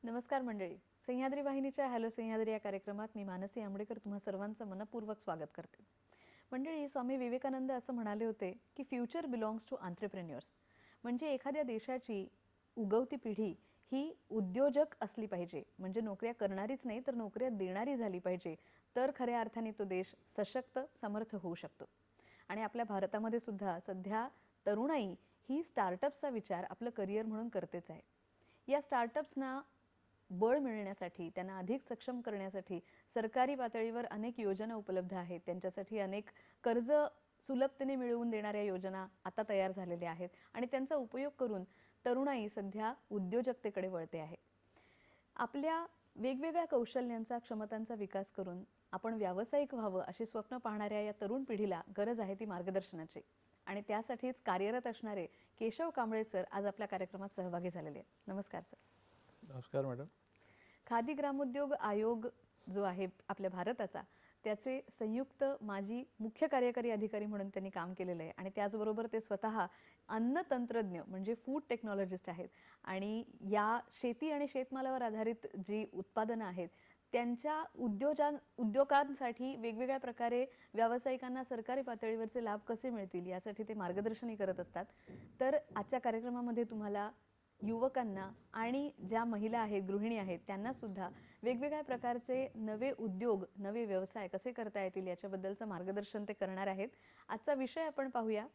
नमस्कार मंडळी. सह्याद्री वाहिनीच्या हॅलो सह्याद्री या कार्यक्रमात मी मानसी आंबडेकर तुम्हा सर्वांचं मनपूर्वक स्वागत करते. मंडळी, स्वामी विवेकानंद असं म्हणाले होते की फ्युचर बिलॉंग्स टू एंटरप्रेन्योर्स. म्हणजे एखाद्या देशाची उगवती पिढी ही उद्योजक असली पाहिजे. म्हणजे नोकऱ्या करणारीच नाही तर नोकऱ्या देणारी झाली पाहिजे. तर खऱ्या अर्थाने तो देश सशक्त समर्थ होऊ शकतो. आणि आपल्या भारतामध्ये सुद्धा सध्या तरुणाई ही स्टार्टअप्सचा विचार आपलं करिअर म्हणून करतेच आहे. या स्टार्टअप्सना बळ मिळण्यासाठी, त्यांना अधिक सक्षम करण्यासाठी सरकारी पातळीवर अनेक योजना उपलब्ध आहेत. त्यांच्यासाठी अनेक कर्ज सुलभतेने मिळवून देणाऱ्या योजना आता तयार झालेल्या आहेत आणि त्यांचा उपयोग करून तरुणाई सध्या उद्योजकतेकडे वळते आहे. आपल्या वेगवेगळ्या कौशल्यांचा, क्षमतांचा विकास करून आपण व्यावसायिक व्हावं अशी स्वप्न पाहणाऱ्या या तरुण पिढीला गरज आहे ती मार्गदर्शनाची. आणि त्यासाठीच कार्यरत असणारे केशव कांबळे सर आज आपल्या कार्यक्रमात सहभागी झालेले आहेत. नमस्कार सर. नमस्कार मॅडम. खादी ग्रामोद्योग आयोग जो आहे आपल्या भारताचा, त्याचे संयुक्त माजी मुख्य कार्यकारी अधिकारी म्हणून त्यांनी काम केलेलं आहे. आणि त्याचबरोबर ते स्वतः अन्न तंत्रज्ञ म्हणजे फूड टेक्नॉलॉजिस्ट आहेत. आणि या शेती आणि शेतमालावर आधारित जी उत्पादनं आहेत त्यांच्या उद्योगांसाठी वेगवेगळ्या प्रकारे व्यावसायिकांना सरकारी पातळीवरचे लाभ कसे मिळतील यासाठी ते मार्गदर्शनही करत असतात. तर आजच्या कार्यक्रमामध्ये तुम्हाला युवकांना आणि ज्या महिला आहेत, गृहिणी आहेत, त्यांना सुद्धा वेगवेगळ्या प्रकारचे नवे उद्योग, नवे व्यवसाय कसे करता येतील याच्याबद्दलचं मार्गदर्शन ते करणार आहेत. आजचा विषय आपण पाहूया.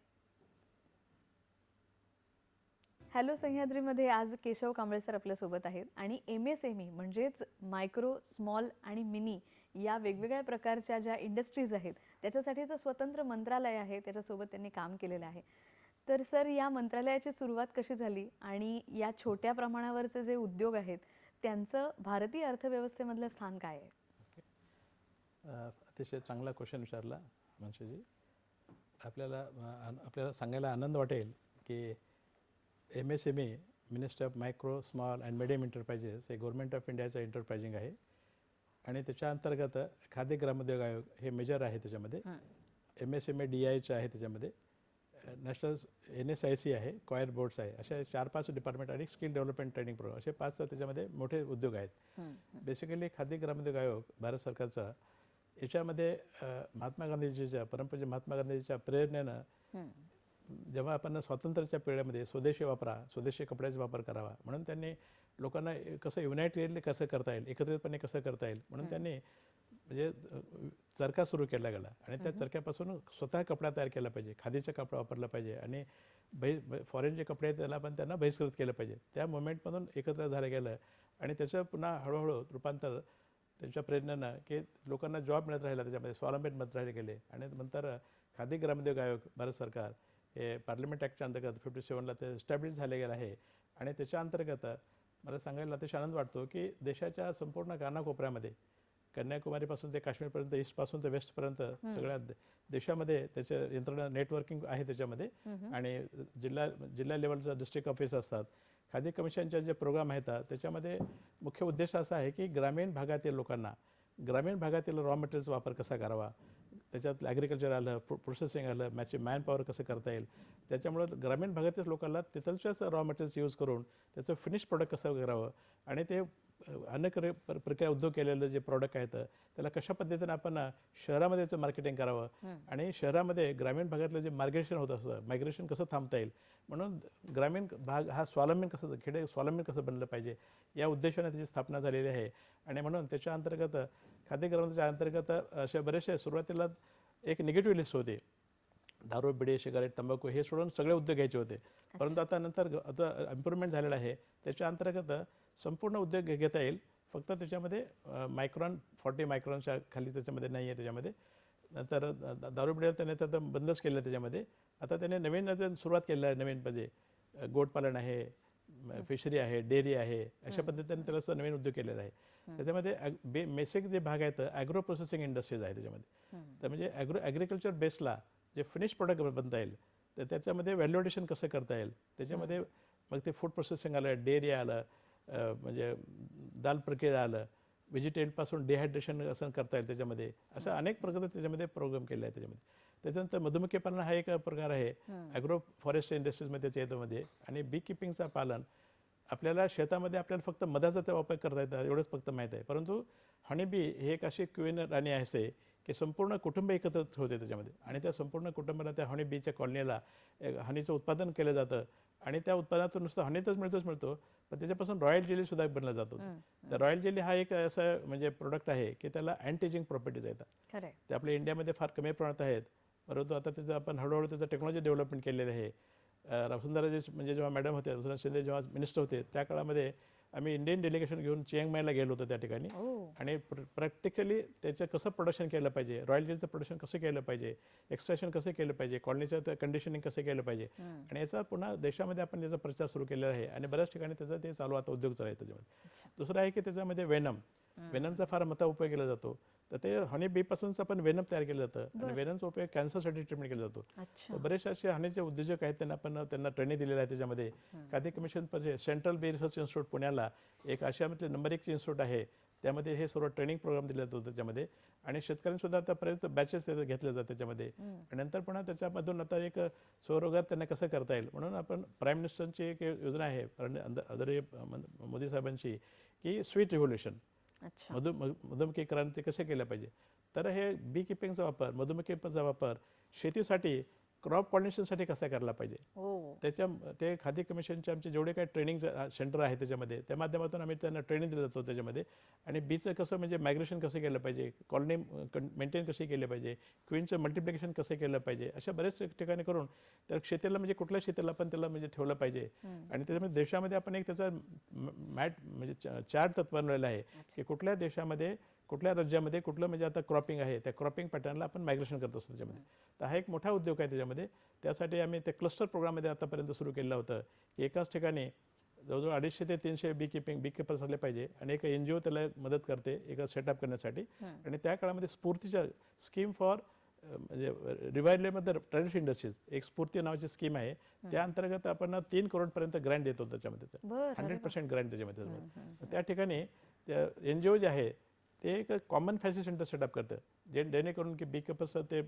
हॅलो सह्याद्रीमध्ये आज केशव कांबळे सर आपल्यासोबत आहेत आणि MSME म्हणजेच मायक्रो, स्मॉल आणि मिनी या वेगवेगळ्या प्रकारच्या ज्या इंडस्ट्रीज आहेत त्याच्यासाठीचं स्वतंत्र मंत्रालय आहे, त्याच्यासोबत त्यांनी काम केलेलं आहे. तर सर, या मंत्रालयाची सुरुवात कशी झाली आणि या छोट्या प्रमाणावरचे जे उद्योग आहेत त्यांचं भारतीय अर्थव्यवस्थेमधलं स्थान काय आहे? अतिशय चांगला क्वेश्चन विचारला मनशीजी. आपल्याला सांगायला आनंद वाटेल की MSME minister of micro, small and medium enterprises हे गव्हर्नमेंट ऑफ इंडियाचं एंटरप्राइजिंग आहे. आणि त्याच्या अंतर्गत खादी ग्रामोद्योग आयोग हे मेजर आहे. त्याच्यामध्ये MSME DIचं आहे, त्याच्यामध्ये नॅशनल NSIC आहे, कॉयर बोर्ड्स आहे, अशा 4-5 डिपार्टमेंट आणि स्किल डेव्हलपमेंट ट्रेनिंग प्रोग्राम असे 5 त्याच्यामध्ये मोठे उद्योग आहेत. बेसिकली खादी ग्रामोद्योग आयोग भारत सरकारचा याच्यामध्ये महात्मा गांधीजीच्या परमपूज्य महात्मा गांधीजीच्या प्रेरणेनं जेव्हा आपण स्वातंत्र्याच्या पिढ्यामध्ये स्वदेशी वापरा, स्वदेशी कपड्याचा वापर करावा म्हणून त्यांनी लोकांना कसं युनायटेडली कसं करता येईल, एकत्रितपणे कसं करता येईल म्हणून त्यांनी म्हणजे चरखा सुरू केला गेला. आणि त्या चरख्यापासून स्वतः कपडा तयार केला पाहिजे, खादीचा कपडा वापरला पाहिजे आणि फॉरेन जे कपडे आहेत त्याला पण त्यांना बहिष्कृत केलं पाहिजे. त्या मुवमेंटमधून एकत्र झालं गेलं आणि त्याचं पुन्हा हळूहळू रूपांतर त्यांच्या प्रेरणेनं की लोकांना जॉब मिळत राहिला, त्याच्यामध्ये स्वावलंबन मिळत राहिले गेले. आणि नंतर खादी ग्रामोद्योग आयोग भारत सरकार हे पार्लमेंट ॲक्टच्या अंतर्गत 57ला ते एस्टॅब्लिश झाले गेलं आहे. आणि त्याच्या अंतर्गत मला सांगायला अतिशय आनंद वाटतो की देशाच्या संपूर्ण कानाकोपऱ्यामध्ये कन्याकुमारीपासून ते काश्मीरपर्यंत, ईस्टपासून ते वेस्टपर्यंत सगळ्या देशामध्ये त्याचे यंत्रणा नेटवर्किंग आहे त्याच्यामध्ये. आणि जिल्हा लेवलचं डिस्ट्रिक्ट ऑफिस असतात. खादी कमिशनचे जे प्रोग्राम आहेत त्याच्यामध्ये मुख्य उद्देश असा आहे की ग्रामीण भागातील लोकांना, ग्रामीण भागातील रॉ मटेरियलचा वापर कसा करावा, त्याच्यात ॲग्रिकल्चर आलं, प्रोसेसिंग आलं, मॅन पॉवर कसं करता येईल, त्याच्यामुळं ग्रामीण भागातील लोकांना तिथलच्याच रॉ मटेरियल्स यूज करून त्याचं फिनिश प्रोडक्ट कसं करावं आणि ते अनेक प्रक्रिया उद्योग केलेलं जे प्रॉडक्ट आहेत त्याला कशा पद्धतीनं आपण शहरामध्ये त्याचं मार्केटिंग करावं आणि शहरामध्ये ग्रामीण भागातलं जे मायग्रेशन होत असतं, मायग्रेशन कसं थांबता येईल म्हणून ग्रामीण भाग हा स्वावलंबन कसं, खेडे स्वावलंबन कसं बनलं पाहिजे या उद्देशाने त्याची स्थापना झालेली आहे. आणि म्हणून त्याच्या अंतर्गत खादी ग्रामोद्योगाच्या अंतर्गत असे बरेचसे सुरुवातीला एक निगेटिव्ह लिस्ट होते, दारू, बिडी, सिगारेट, तंबाखू हे सोडून सगळे उद्योग घ्यायचे होते. परंतु आता इम्प्रूव्हमेंट झालेलं आहे. त्याच्या अंतर्गत संपूर्ण उद्योग घेता येईल. फक्त त्याच्यामध्ये मायक्रॉन 40 मायक्रॉनच्या खाली त्याच्यामध्ये नाही आहे. त्याच्यामध्ये नंतर दारू बिड्या त्याने तर बंदच केलं. त्याच्यामध्ये आता त्याने नवीन सुरुवात केलेलं आहे. नवीन म्हणजे गोटपालन आहे, फिशरी आहे, डेअरी आहे, अशा पद्धतीने त्याला सुद्धा नवीन उद्योग केलेला आहे. त्याच्यामध्ये बेसिक जे भाग आहेत ॲग्रो प्रोसेसिंग इंडस्ट्रीज आहे त्याच्यामध्ये. तर म्हणजे ॲग्रिकल्चर बेसला जे फिनिश प्रोडक्ट बनता येईल तर त्याच्यामध्ये व्हॅल्युएशन कसं करता येईल, त्याच्यामध्ये मग ते फूड प्रोसेसिंग आलं, डेअरी आलं, म्हणजे दाल प्रक्रिया आलं, व्हेजिटेबलपासून डिहायड्रेशन असं करता येईल त्याच्यामध्ये, असं अनेक प्रकारे त्याच्यामध्ये प्रोग्राम केले आहे त्याच्यामध्ये. त्याच्यानंतर मधुमक्षी पालन हा एक प्रकार आहे ॲग्रो फॉरेस्ट इंडस्ट्रीजमध्ये त्याच्या येतोमध्ये. आणि बी किपिंगचा पालन आपल्याला शेतामध्ये आपल्याला फक्त मधाचा ते वापर करता येतं एवढंच फक्त माहीत आहे. परंतु हनीबी हे एक अशी क्वीन राणी आहे की संपूर्ण कुटुंब एकत्र होते त्याच्यामध्ये आणि त्या संपूर्ण कुटुंबाला त्या हनीबीच्या कॉलनीला हनीचं उत्पादन केलं जातं आणि त्या उत्पादनातून नुसतं हनीतच मिळतो पण त्याच्यापासून रॉयल जेलीसुद्धा बनला जातो. तर रॉयल जेली हा एक असं म्हणजे प्रोडक्ट आहे की त्याला अँटीजिंग प्रॉपर्टीज येतात. ते आपल्या इंडियामध्ये फार कमी प्रमाणात आहेत, परंतु आता त्याचं आपण हळूहळू त्याचं टेक्नॉलॉजी डेव्हलपमेंट केलेलं आहे. वसुंधराजी म्हणजे जेव्हा मॅडम होते, वसुंधरा शिंदे जेव्हा मिनिस्टर होते त्या काळामध्ये आम्ही इंडियन डेलिगेशन घेऊन चियांगमाईला गेलो होतो त्या ठिकाणी आणि प्रॅक्टिकली त्याचं कसं प्रोडक्शन केलं पाहिजे, रॉयल जेलचं प्रोडक्शन कसं केलं पाहिजे, एक्सट्रॅक्शन कसं केलं पाहिजे, कॉलनीचं कंडिशनिंग कसं केलं पाहिजे आणि याचा पुन्हा देशामध्ये आपण त्याचा प्रचार सुरू केलेला आहे आणि बऱ्याच ठिकाणी त्याचा ते चालू आता उद्योग चालू आहे त्याच्यामध्ये. दुसरं आहे की त्याच्यामध्ये वेनमचा फार मोठा उपयोग केला जातो. तर ते हनी बीपासूनच आपण वेनम तयार केलं जातं आणि वेनमचा उपयोग कॅन्सरसाठी ट्रीटमेंट केला जातो. तर बरेचसे असे हनीचे उद्योजक आहेत, त्यांना ट्रेनिंग दिलेलं आहे. त्याच्यामध्ये खादी कमिशन सेंट्रल बी रिसर्च इन्स्टिट्यूट पुण्याला एक आशियामधले नंबर 1 इन्स्टिट्यूट आहे. त्यामध्ये हे सर्व ट्रेनिंग प्रोग्राम दिले जातो त्याच्यामध्ये आणि शेतकऱ्यांसुद्धा आतापर्यंत बॅचेस घेतले जातात त्याच्यामध्ये आणि नंतर पुन्हा त्याच्यामधून आता एक स्वरोजगार त्यांना कसं करता येईल म्हणून आपण प्राईम मिनिस्टरची एक योजना आहे आदरणीय मोदी साहेबांची की स्वीट रिव्होल्युशन, मधुमक्खी क्रांती कसे केलं पाहिजे. तर हे बी किपिंगचा वापर, मधुमक्खीचा वापर शेतीसाठी क्रॉप पॉलिनेशनसाठी कसा करायला पाहिजे ते खादी कमिशनचे आमचे जेवढे काही ट्रेनिंग सेंटर आहे त्याच्यामध्ये त्या माध्यमातून आम्ही त्यांना ट्रेनिंग दिलं जातो त्याच्यामध्ये. आणि बीचं कसं म्हणजे मायग्रेशन कसं केलं पाहिजे, कॉलनी मेंटेन कशी केली पाहिजे, क्वीनचं मल्टिप्लिकेशन कसं केलं पाहिजे, अशा बरेच ठिकाणी करून त्या शेतीला म्हणजे कुठल्या शेतीला पण त्याला म्हणजे ठेवलं पाहिजे. आणि त्याच्यामध्ये देशामध्ये आपण एक त्याचा म्हणजे चार्ट बनवलेला आहे की कुठल्या देशामध्ये कुठल्या राज्यामध्ये कुठलं म्हणजे आता क्रॉपिंग आहे त्या क्रॉपिंग पॅटर्नला आपण मायग्रेशन करत असतो त्याच्यामध्ये. तर हा एक मोठा उद्योग आहे त्याच्यामध्ये. त्यासाठी आम्ही ते क्लस्टर प्रोग्राममध्ये आतापर्यंत सुरू केलं होतं की एकाच ठिकाणी जवळजवळ 250 ते 300 बी किपर्स असले पाहिजे आणि एक NGO त्याला मदत करते एका सेटअप करण्यासाठी. आणि त्या काळामध्ये स्फूर्तीच्या स्कीम फॉर म्हणजे रिवायवलमध्ये ट्रेडिशनल इंडस्ट्रीज एक स्फूर्ती नावाची स्कीम आहे. त्या अंतर्गत आपण 3 करोडपर्यंत ग्रँट देतो त्याच्यामध्ये, 100% ग्रँट त्याच्यामध्ये. त्या ठिकाणी त्या NGO जे आहे ते एक कॉमन फॅसिलिटी सेंटर सेटअप करतं जेणेकरून की बी किपर्सचं ते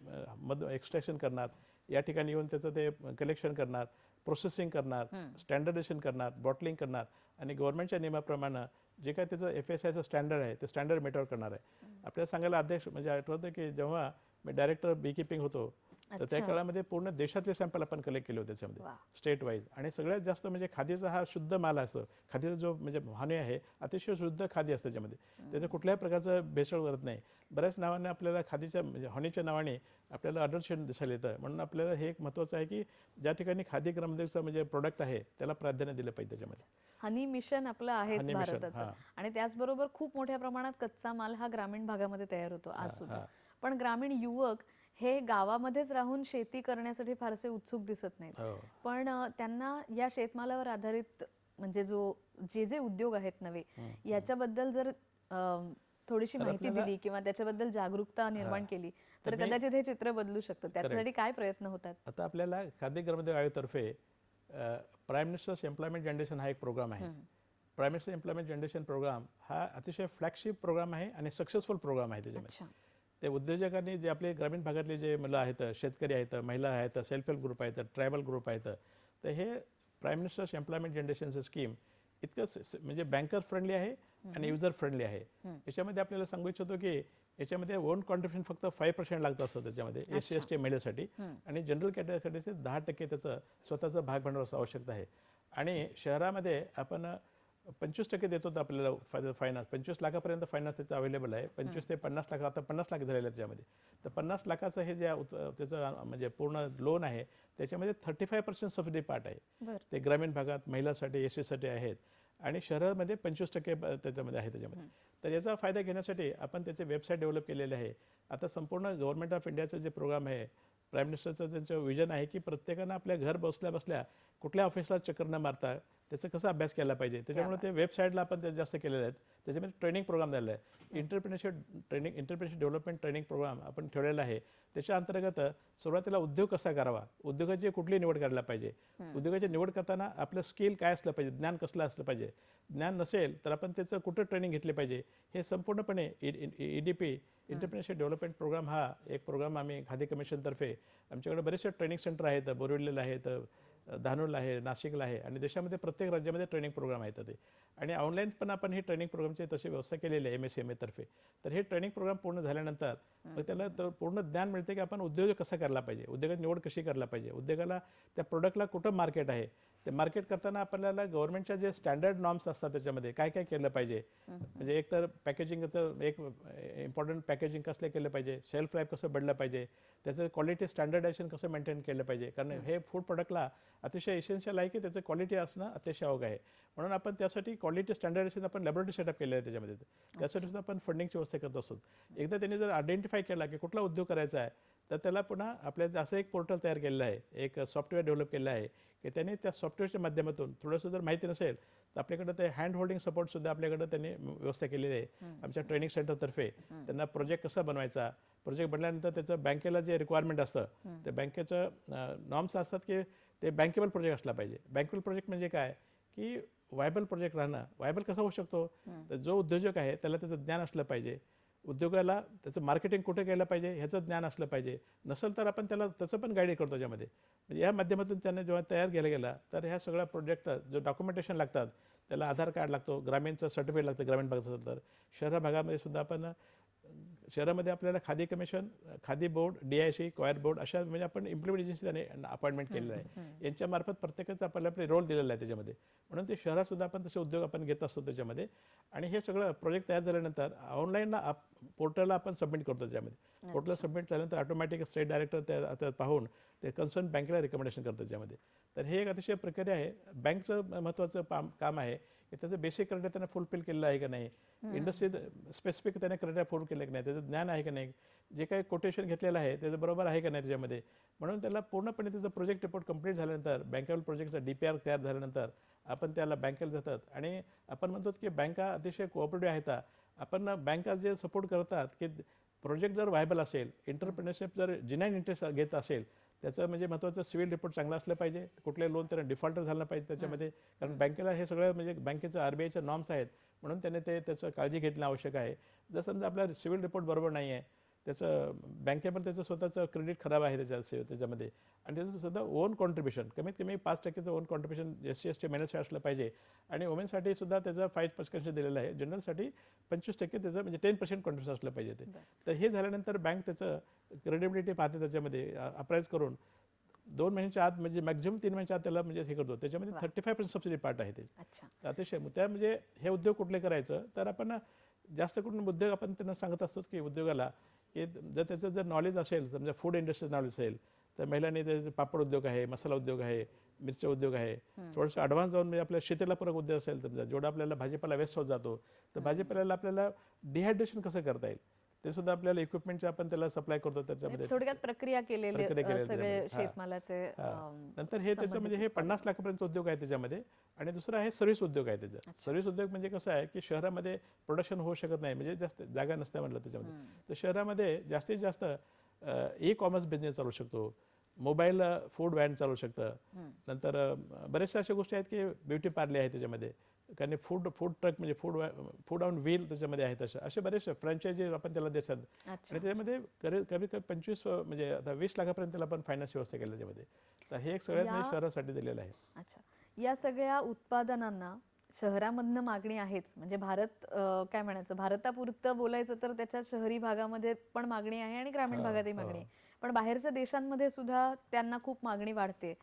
एक्स्ट्रॅक्शन करणार, या ठिकाणी येऊन त्याचं ते कलेक्शन करणार, प्रोसेसिंग करणार, स्टँडर्डायझेशन करणार, बॉटलिंग करणार आणि गव्हर्नमेंटच्या नियमाप्रमाणे जे काय त्याचं FSIचं स्टँडर्ड आहे ते स्टँडर्ड मेट आउट करणार आहे. आपल्याला सांगायला अध्यक्ष म्हणजे आठवतं की जेव्हा मी डायरेक्टर बी किपिंग होतो तर त्या काळामध्ये पूर्ण देशातले सॅम्पल आपण कलेक्ट केले होते त्याच्यामध्ये स्टेट वाईज. आणि सगळ्यात जास्त म्हणजे खादीचा हा शुद्ध माल असतो. खादीचा जो म्हणजे हनी आहे अतिशय शुद्ध खादी असते त्याच्यामध्ये, त्याचं कुठल्याही प्रकारचं भेसळ करत नाही. बऱ्याच नावाने आपल्याला खादीच्या म्हणजे हनीच्या नावाने आपल्याला आदर्शन दिसायला येतं. म्हणून आपल्याला हे एक महत्त्वाचं आहे की ज्या ठिकाणी खादी ग्रामोद्योगचं म्हणजे प्रोडक्ट आहे त्याला प्राधान्य दिलं पाहिजे त्याच्यामध्ये. हनी मिशन आपलं आहेच भारताचं आणि त्याचबरोबर खूप मोठ्या प्रमाणात कच्चा माल हा ग्रामीण भागामध्ये तयार होतो आज सुद्धा. पण ग्रामीण युवक हे गावामध्येच राहून शेती करण्यासाठी फारसे उत्सुक दिसत नाहीत. पण त्यांना या शेतमालावर आधारित म्हणजे जे उद्योग आहेत नवे याच्याबद्दल जर थोडीशी माहिती दिली किंवा त्याच्याबद्दल जागरूकता निर्माण केली तर कदाचित हे चित्र बदलू शकतं. त्याच्यासाठी काय प्रयत्न होतात? आता आपल्याला खादी ग्रामोद्योग आयोगातर्फे प्राईम मिनिस्टर्स एम्प्लॉयमेंट जनरेशन हा एक प्रोग्राम आहे. Prime minister employment generation program हा अतिशय फ्लॅगशिप प्रोग्राम आहे आणि सक्सेसफुल प्रोग्राम आहे. त्याच्यामध्ये ते उद्योजकांनी जे आपले ग्रामीण भागातले जे मुलं आहेत, शेतकरी आहेत, महिला आहेत, सेल्फ हेल्प ग्रुप आहेत, ट्रायबल ग्रुप आहेत, तर हे प्राईम मिनिस्टर्स एम्प्लॉयमेंट जनरेशनचं स्कीम इतकं म्हणजे बँकर फ्रेंडली आहे आणि युजर फ्रेंडली आहे. याच्यामध्ये आपल्याला सांगू इच्छितो की याच्यामध्ये ओन कॉन्ट्रिब्युशन फक्त 5% लागतं असतं त्याच्यामध्ये SC ST महिलेसाठी आणि जनरल कॅटेगरीचे 10% त्याचं स्वतःचा भाग भांडवल असं आवश्यकता आहे. आणि शहरामध्ये आपण 25% देतो आपल्याला फायनान्स, 25 लाखापर्यंत फायनान्स त्याचं अवेलेबल आहे. 25 ते 50 लाख, आता 50 लाख झालेलं आहे त्याच्यामध्ये. तर 50 लाखाचं हे जे त्याचं म्हणजे पूर्ण लोन आहे त्याच्यामध्ये 35% सबसिडी पार्ट आहे. ते ग्रामीण भागात महिलांसाठी SC साठी आहेत आणि शहरामध्ये 25% त्याच्यामध्ये आहे त्याच्यामध्ये. तर याचा फायदा घेण्यासाठी आपण त्याचे वेबसाईट डेव्हलप केलेले आहे. आता संपूर्ण गव्हर्नमेंट ऑफ इंडियाचं जे प्रोग्राम आहे, प्राईम मिनिस्टरचं त्यांचं विजन आहे की प्रत्येकानं आपल्या घर बसल्या बसल्या कुठल्या ऑफिसला चक्कर न मारता त्याचा कसा अभ्यास केला पाहिजे. त्याच्यामुळे ते वेबसाईटला आपण ते जास्त केलेले आहेत. त्याच्यामध्ये ट्रेनिंग प्रोग्राम झालेला आहे. एंटरप्रेन्योरशिप डेव्हलपमेंट ट्रेनिंग प्रोग्राम आपण ठेवलेला आहे. त्याच्या अंतर्गत सुरुवातीला उद्योग कसा करावा, उद्योगाची कुठली निवड करायला पाहिजे, उद्योगाची निवड करताना आपलं स्किल काय असलं पाहिजे, ज्ञान कसलं असलं पाहिजे, ज्ञान नसेल तर आपण त्याचं कुठं ट्रेनिंग घेतली पाहिजे, हे संपूर्णपणे EDP एंटरप्रेन्योरशिप डेव्हलपमेंट प्रोग्राम हा एक प्रोग्राम आम्ही खादी कमिशनतर्फे आमच्याकडे बरेचसे ट्रेनिंग सेंटर आहेत, बोरिवलीला आहेत, धानोरला आहे, नाशिकला आहे आणि देशामध्ये प्रत्येक राज्यामध्ये ट्रेनिंग प्रोग्राम आहेत ते. आणि ऑनलाईन पण आपण ही ट्रेनिंग प्रोग्रामची तशी व्यवस्था केलेली आहे MSME तर्फे. तर हे ट्रेनिंग प्रोग्राम पूर्ण झाल्यानंतर मग त्याला पूर्ण ज्ञान मिळते की आपण उद्योग कसा करायला पाहिजे, उद्योगात निवड कशी करायला पाहिजे, उद्योगाला त्या प्रोडक्टला कुठं मार्केट आहे, ते मार्केट करताना आपल्याला गव्हर्नमेंटच्या जे स्टँडर्ड नॉर्म्स असतात त्याच्यामध्ये काय काय केलं पाहिजे. म्हणजे एक तर पॅकेजिंगचं एक इम्पॉर्टंट पॅकेजिंग कसं केलं पाहिजे, शेल्फ लाईफ कसं बदललं पाहिजे, त्याचं क्वालिटी स्टँडर्डायझेशन कसं मेंटेन केलं पाहिजे. कारण हे फूड प्रोडक्टला अतिशय इसेन्शियल आहे की त्याचं क्वालिटी असणं अतिशय आवश्यक आहे. म्हणून आपण त्यासाठी क्वालिटी स्टँडर्डायझेशन आपण लॅबोरेटरी सेटअप केलं आहे त्याच्यामध्ये. त्यासाठी सुद्धा आपण फंडिंगची व्यवस्था करत असतो. एकदा त्यांनी जर आयडेंटिफाय केला की कुठला उद्योग करायचा आहे तर त्याला पुन्हा आपल्या असं एक पोर्टल तयार केलेलं आहे, एक सॉफ्टवेअर डेव्हलप केलं आहे की त्यांनी त्या सॉफ्टवेअरच्या माध्यमातून थोडंसं जर माहिती नसेल तर आपल्याकडे ते हँड होल्डिंग सपोर्टसुद्धा आपल्याकडे त्यांनी व्यवस्था केलेली आहे आमच्या ट्रेनिंग सेंटरतर्फे. त्यांना प्रोजेक्ट कसा बनवायचा, प्रोजेक्ट बनल्यानंतर त्याचं बँकेला जे रिक्वायरमेंट असतं ते बँकेचं नॉर्म्स असतात की ते बँकेबल प्रोजेक्ट असला पाहिजे. बँकेबल प्रोजेक्ट म्हणजे काय की वायबल प्रोजेक्ट राहणं. वायबल कसा होऊ शकतो, तर जो उद्योजक आहे त्याला त्याचं ज्ञान असलं पाहिजे, उद्योगाला त्याचं मार्केटिंग कुठे केलं पाहिजे ह्याचं ज्ञान असलं पाहिजे. नसेल तर आपण त्याला तसं पण गाईड करतो त्याच्यामध्ये. म्हणजे या माध्यमातून त्यांना जेव्हा तयार केला गेला तर ह्या सगळ्या प्रोजेक्ट जो डॉक्युमेंटेशन लागतात त्याला आधार कार्ड लागतो, ग्रामीणचं सर्टिफिकेट लागतं ग्रामीण भागात असेल तर. शहरा भागामध्ये सुद्धा आपण शहरामध्ये आपल्याला Khadi commission, Khadi board, DIC, coir board अशा म्हणजे आपण इम्प्लिमेंट एजन्सी त्याने अपॉइंटमेंट केलेलं आहे. यांच्या मार्फत प्रत्येकाचा आपल्याला रोल दिलेला आहे त्याच्यामध्ये. म्हणून ते शहरात सुद्धा आपण तसे उद्योग आपण घेत असतो त्याच्यामध्ये. आणि हे सगळं प्रोजेक्ट तयार झाल्यानंतर ऑनलाईनला पोर्टलला आपण सबमिट करतो त्याच्यामध्ये. पोर्टल सबमिट झाल्यानंतर ऑटोमॅटिक स्टेट डायरेक्टर त्या पाहून ते कन्सर्न बँकेला रिकमेंडेशन करतात त्याच्यामध्ये. तर हे एक अतिशय प्रक्रिया आहे. बँकचं महत्त्वाचं काम आहे की त्याचं बेसिक क्रायटेरिया त्यांना फुलफिल केलेलं आहे का नाही, इंडस्ट्री स्पेसिफिक त्याने क्रायटेरिया फुल केलं की नाही, त्याचं ज्ञान आहे का नाही, जे काही कोटेशन घेतलेलं आहे त्याचं बरोबर आहे का नाही त्याच्यामध्ये. म्हणून त्याला पूर्णपणे त्याचं प्रोजेक्ट रिपोर्ट कंप्लीट झाल्यानंतर बँकेबल प्रोजेक्टचा DPR तयार झाल्यानंतर आपण त्याला बँकेला जातात. आणि आपण म्हणतो की बँका अतिशय कोऑपरेटिव्ह आहेत. आपण बँका जे सपोर्ट करतात की प्रोजेक्ट जर व्हायबल असेल, एंटरप्रेन्योरशिप जर जेन्युइन इंटरेस्ट घेत असेल, त्याचं म्हणजे महत्त्वाचं सिव्हिल रिपोर्ट चांगला असलं पाहिजे, कुठले लोन त्यांना डिफॉल्टर झालं पाहिजे त्याच्यामध्ये. कारण बँकेला हे सगळं म्हणजे बँकेचं RBIचे नॉर्म्स आहेत म्हणून त्याने त्याचं काळजी घेणं आवश्यक आहे. जर समजा आपला सिव्हिल रिपोर्ट बरोबर नाही आहे, त्याचं बँकेबल त्याचं स्वतःचं क्रेडिट खराब आहे त्याच्यामध्ये, आणि त्याचं सुद्धा ओन कॉन्ट्रिब्युशन कमीत कमी 5% ओन कॉन्ट्रिब्युशन SC/ST मेनसाठी असलं पाहिजे. आणि वुमेनसाठी सुद्धा त्याचा 5% दिलेलं आहे. जनरलसाठी 25% त्याचं म्हणजे 10% कॉन्ट्रिब्युशन असलं पाहिजे ते. तर हे झाल्यानंतर बँक त्याचं क्रेडिबिलिटी पाहते त्याच्यामध्ये अप्राईज करून 2 महिन्याच्या आत म्हणजे मॅक्झिमम 3 महिन्याच्या आत त्याला म्हणजे हे करतो. त्याच्यामध्ये 35% सबसिडी पार्ट आहे ते. अतिशय त्या म्हणजे हे उद्योग कुठले करायचं तर आपण जास्त करून उद्योग आपण त्यांना सांगत असतो की उद्योगाला की जर त्याचं जर नॉलेज असेल, समजा फूड इंडस्ट्री नॉलेज असेल तर महिलांनी त्याचे पापड उद्योग आहे, मसाला उद्योग आहे, मिरच्या उद्योग आहे, थोडंसं ॲडव्हान्स जाऊन म्हणजे आपल्या शेतीलापूरक उद्योग असेल समजा, जेवढा आपल्याला भाजीपाला वेस्ट होत जातो तर भाजीपाल्याला आपल्याला डिहायड्रेशन कसं करता येईल ते सुद्धा आपल्याला इक्विपमेंटचे आपण त्याला सप्लाय करतो त्याच्यामध्ये. थोडक्यात प्रक्रिया केलेली सगळे शेतमालाचे. नंतर हे त्याचं म्हणजे हे 50 लाखापर्यंत उद्योग आहे त्याच्यामध्ये. आणि दुसरा आहे सर्व्हिस उद्योग आहे त्याचा. सर्व्हिस उद्योग म्हणजे कसं आहे की शहरामध्ये प्रोडक्शन होऊ शकत नाही, म्हणजे जास्त जागा नसते म्हणलं त्याच्यामध्ये. तर शहरामध्ये जास्तीत जास्त E-कॉमर्स बिझनेस चालू शकतो, मोबाईल फूड व्हॅन चालू शकतं, नंतर बऱ्याचशा अशा गोष्टी आहेत की ब्युटी पार्लर आहे त्याच्यामध्ये, कारण फूड ट्रक म्हणजे फूड ऑन व्हील त्याच्यामध्ये आहेत. असे बरेचसे फ्रँचायझी आपण त्याला देतात. आणि त्याच्यामध्ये कमी 25 म्हणजे आता 20 लाखापर्यंत त्याला आपण फायनान्स व्यवस्था केली त्याच्यामध्ये. तर हे एक सगळ्यात शहरासाठी दिलेलं आहे. अच्छा, या सगळ्या उत्पादनांना शहरामधनं मागणी आहेच, म्हणजे भारत काय म्हणायचं, भारतापुरतं बोलायचं तर त्याच्या शहरी भागामध्ये पण मागणी आहे आणि ग्रामीण भागातही मागणी आहे, पण बाहेरच्या देशांमध्ये सुद्धा त्यांना खूप मागणी वाढते.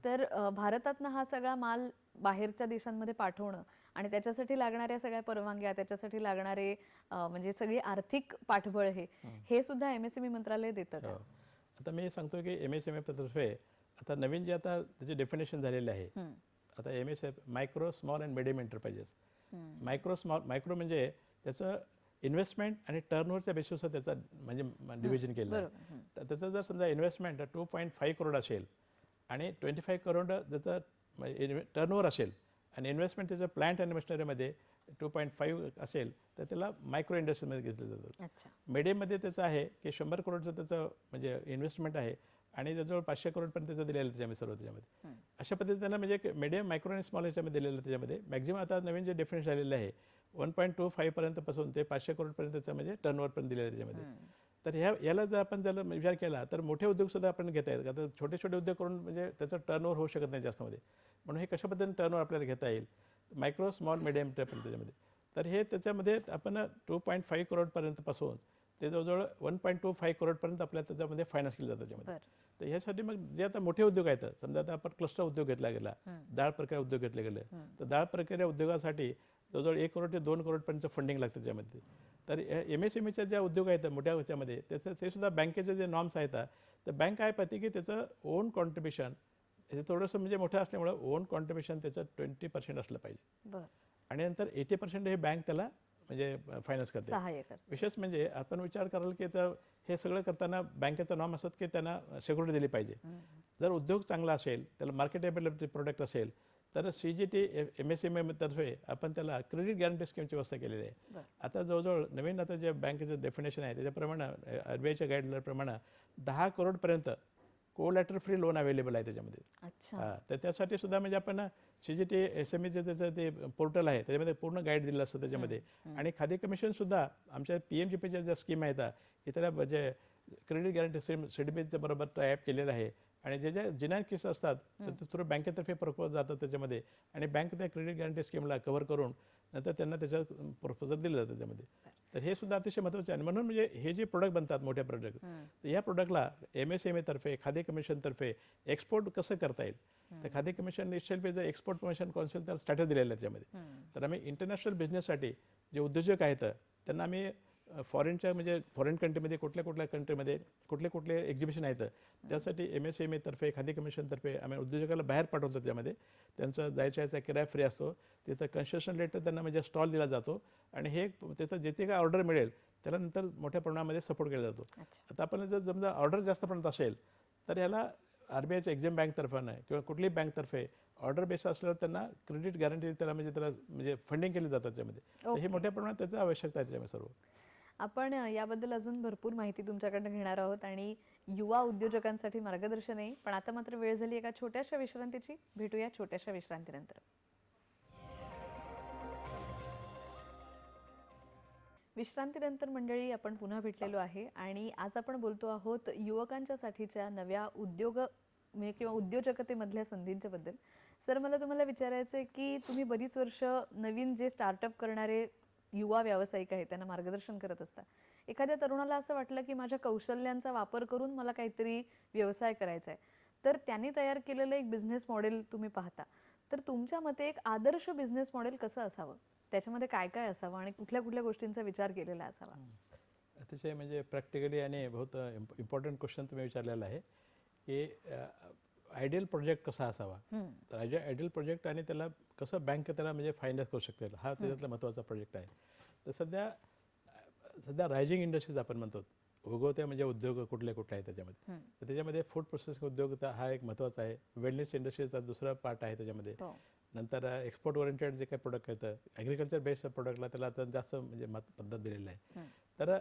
तर भारतातनं हा सगळा माल बाहेरच्या देशांमध्ये पाठवणं आणि त्याच्यासाठी लागणाऱ्या सगळ्या परवानग्या, त्याच्यासाठी लागणारे म्हणजे सगळी आर्थिक पाठबळ हे सुद्धा MSME मंत्रालय देतं का? आता मी सांगतो की MSME तर्फे आता नवीन जे आता त्याचे डेफिनेशन झालेले आहे. आता MSME micro small and medium enterprises. Micro म्हणजे त्याचं इन्व्हेस्टमेंट आणि टर्नओव्हरच्या बेसिसवर त्याचा म्हणजे डिव्हिजन केलं आहे. तर त्याचं जर समजा इन्व्हेस्टमेंट 2.5 करोड असेल आणि 25 करोड त्याचं टर्नओव्हर असेल आणि इन्व्हेस्टमेंट त्याचं प्लांट अँड मशिनरीमध्ये 2.5 असेल तर त्याला मायक्रो इंडस्ट्रीमध्ये घेतलं जातं. मिडियममध्ये त्याचं आहे की 100 करोडचं त्याचं म्हणजे इन्व्हेस्टमेंट आहे आणि त्याजवळ 500 करोडपर्यंत त्याचं दिलेलं त्याच्यामध्ये सर्व त्याच्यामध्ये. अशा पद्धतीने त्यांना म्हणजे मिडियम, मायक्रो आणि स्मॉल याच्यामध्ये दिलेलं त्याच्यामध्ये. मॅक्झिमम आता नवीन जे डिफरन्स झालेलं आहे 1.25 पर्यंतपासून ते 500 करोडपर्यंत त्याचं म्हणजे टर्नओव्हरपर्यंत दिलेलं त्याच्यामध्ये. तर याला जर आपण जर विचार केला तर मोठे उद्योगसुद्धा आपण घेता येतात. आता छोटे छोटे उद्योग करून म्हणजे त्याचं टर्नओव्हर होऊ शकत नाही जास्तमध्ये. म्हणून हे कशा पद्धतीने टर्नओव्हर आपल्याला घेता येईल, मायक्रो स्मॉल मिडियम एंटरप्राइज त्याच्यामध्ये. तर हे त्याच्यामध्ये आपण 2.5 करोडपर्यंतपासून ते जवळजवळ 1.25 करोडपर्यंत आपल्याला त्याच्यामध्ये फायनान्स केलं जातं त्याच्यामध्ये. तर ह्यासाठी मग जे आता मोठे उद्योग आहेत, समजा आता आपण क्लस्टर उद्योग घेतला गेला, डाळ प्रक्रिया उद्योग घेतले गेले, तर डाळ प्रक्रिया उद्योगासाठी जवळजवळ 1 करोड ते 2 करोडपर्यंत फंडिंग लागतं त्याच्यामध्ये. तर MSMEच्या ज्या उद्योग आहेत मोठ्या ह्याच्यामध्ये त्याचं ते सुद्धा बँकेचे जे नॉर्म्स आहेत, तर बँक काय पाहते की त्याचं ओन कॉन्ट्रिब्युशन हे थोडंसं म्हणजे मोठं असल्यामुळं ओन कॉन्ट्रिब्युशन त्याचं 20% असलं पाहिजे. आणि नंतर 80% हे बँक त्याला म्हणजे फायनान्स करते. सहाय्य करते. विशेष म्हणजे आपण विचार कराल की हे सगळं करताना बँकेचा नॉर्म असत की त्यांना सिक्युरिटी दिली पाहिजे. जर उद्योग चांगला असेल, त्याला मार्केटेबिलिटी प्रोडक्ट असेल, तर CGT MSME तर्फे आपण त्याला क्रेडिट गॅरंटी स्कीमची व्यवस्था केलेली आहे. आता जवळजवळ नवीन आता जे बँकेचं डेफिनेशन आहे त्याच्याप्रमाणे RBIच्या गाईडलाईनप्रमाणे 10 करोडपर्यंत कोलॅटरल फ्री लोन अवेलेबल आहे त्याच्यामध्ये. हां, तर त्यासाठी सुद्धा म्हणजे आपण CGT SMEचं त्याचं ते पोर्टल आहे त्याच्यामध्ये पूर्ण गाईड दिलं असतं त्याच्यामध्ये. आणि खादी कमिशनसुद्धा आमच्या PMGPच्या ज्या स्कीम आहेत इतर म्हणजे क्रेडिट गॅरंटी स्कीम CDBच्या बरोबर टायअप केलेलं आहे. आणि जे जिनायत केस असतात तर ते थ्रू बँकेतर्फे प्रपोज जातं त्याच्यामध्ये आणि बँक त्या क्रेडिट गॅरंटी स्कीमला कव्हर करून नंतर त्यांना त्याचं प्रपोजल दिलं जातं त्याच्यामध्ये. तर हे सुद्धा अतिशय महत्त्वाचं आहे. आणि म्हणून म्हणजे हे जे प्रोडक्ट बनतात मोठ्या प्रोडक्ट, तर या प्रोडक्टला MSME तर्फे खादी कमिशनतर्फे एक्सपोर्ट कसं करता येईल, तर खादी कमिशन निश्चितपणे जर एक्सपोर्ट प्रमोशन कौन्सिल त्याला स्टॅटस दिलेलं आहे त्याच्यामध्ये. तर आम्ही इंटरनॅशनल बिझनेससाठी जे उद्योजक आहेत त्यांना आम्ही फॉरेनच्या म्हणजे फॉरेन कंट्रीमध्ये कुठल्या कंट्रीमध्ये कुठले एक्झिबिशन आहेत त्यासाठी MSME तर्फे खादी कमिशनतर्फे आम्ही उद्योजकाला बाहेर पाठवतो. त्याच्यामध्ये त्यांचं जायचा किराया फ्री असतो. तिथं कन्सेशन लेटर त्यांना म्हणजे स्टॉल दिला जातो आणि हे त्याचं जिथे काय ऑर्डर मिळेल त्याला नंतर मोठ्या प्रमाणामध्ये सपोर्ट केला जातो. आता आपण जर समजा ऑर्डर जास्त प्रमाणात असेल तर याला RBIच्या एक्झिम बँकतर्फे किंवा कुठलीही बँकतर्फे ऑर्डर बेस असल्यावर त्यांना क्रेडिट गॅरंटी त्याला म्हणजे फंडिंग केली जातात त्याच्यामध्ये. तर हे मोठ्या प्रमाणात त्याची आवश्यकता आहे त्याच्यामध्ये सर्व. आपण याबद्दल अजून भरपूर माहिती तुमच्याकडनं घेणार आहोत आणि युवा उद्योजकांसाठी मार्गदर्शनही. पण आता मात्र वेळ झाली एका छोट्याशा विश्रांतीची. भेटूया छोट्याशा विश्रांतीनंतर. विश्रांतीनंतर मंडळी आपण पुन्हा भेटलेलो आहे आणि आज आपण बोलतो आहोत युवकांच्यासाठीच्या नव्या किंवा उद्योजकतेमधल्या संधींच्या बद्दल. सर, मला तुम्हाला विचारायचं आहे की तुम्ही बरीच वर्ष नवीन जे स्टार्टअप करणारे युवा व्यावसायिक आहेत त्यांना मार्गदर्शन करत असता. एखाद्या तरुणाला असं वाटलं की माझ्या कौशल्यांचा वापर करून मला काहीतरी व्यवसाय करायचा आहे, तर त्यांनी तयार केलेलं एक बिझनेस मॉडेल तुम्ही पाहता. तर तुमच्या मते एक आदर्श बिझनेस मॉडेल कसं असावं, त्याच्यामध्ये काय काय असावं आणि कुठल्या कुठल्या गोष्टींचा विचार केलेला असावा? अतिशय म्हणजे प्रॅक्टिकली आणि बहुत इम्पॉर्टंट क्वेश्चन तुम्ही विचारलेला आहे की आयडियल प्रोजेक्ट कसा असावा. तर आयडियल प्रोजेक्ट आणि त्याला कसं बँक त्याला म्हणजे फायनान्स करू शकते हा त्याच्यातला महत्त्वाचा प्रोजेक्ट आहे. तर सध्या रायझिंग इंडस्ट्रीज आपण म्हणतो, उगवत्या म्हणजे उद्योग कुठले आहेत त्याच्यामध्ये. तर त्याच्यामध्ये फूड प्रोसेसिंग उद्योग हा एक महत्त्वाचा आहे. वेलनेस इंडस्ट्रीचा दुसरा पार्ट आहे त्याच्यामध्ये. नंतर एक्सपोर्ट ओरिएंटेड जे काही प्रोडक्ट आहेत, ॲग्रिकल्चर बेस्ड प्रोडक्टला त्याला आता जास्त म्हणजे पद्धत दिलेलं आहे. तर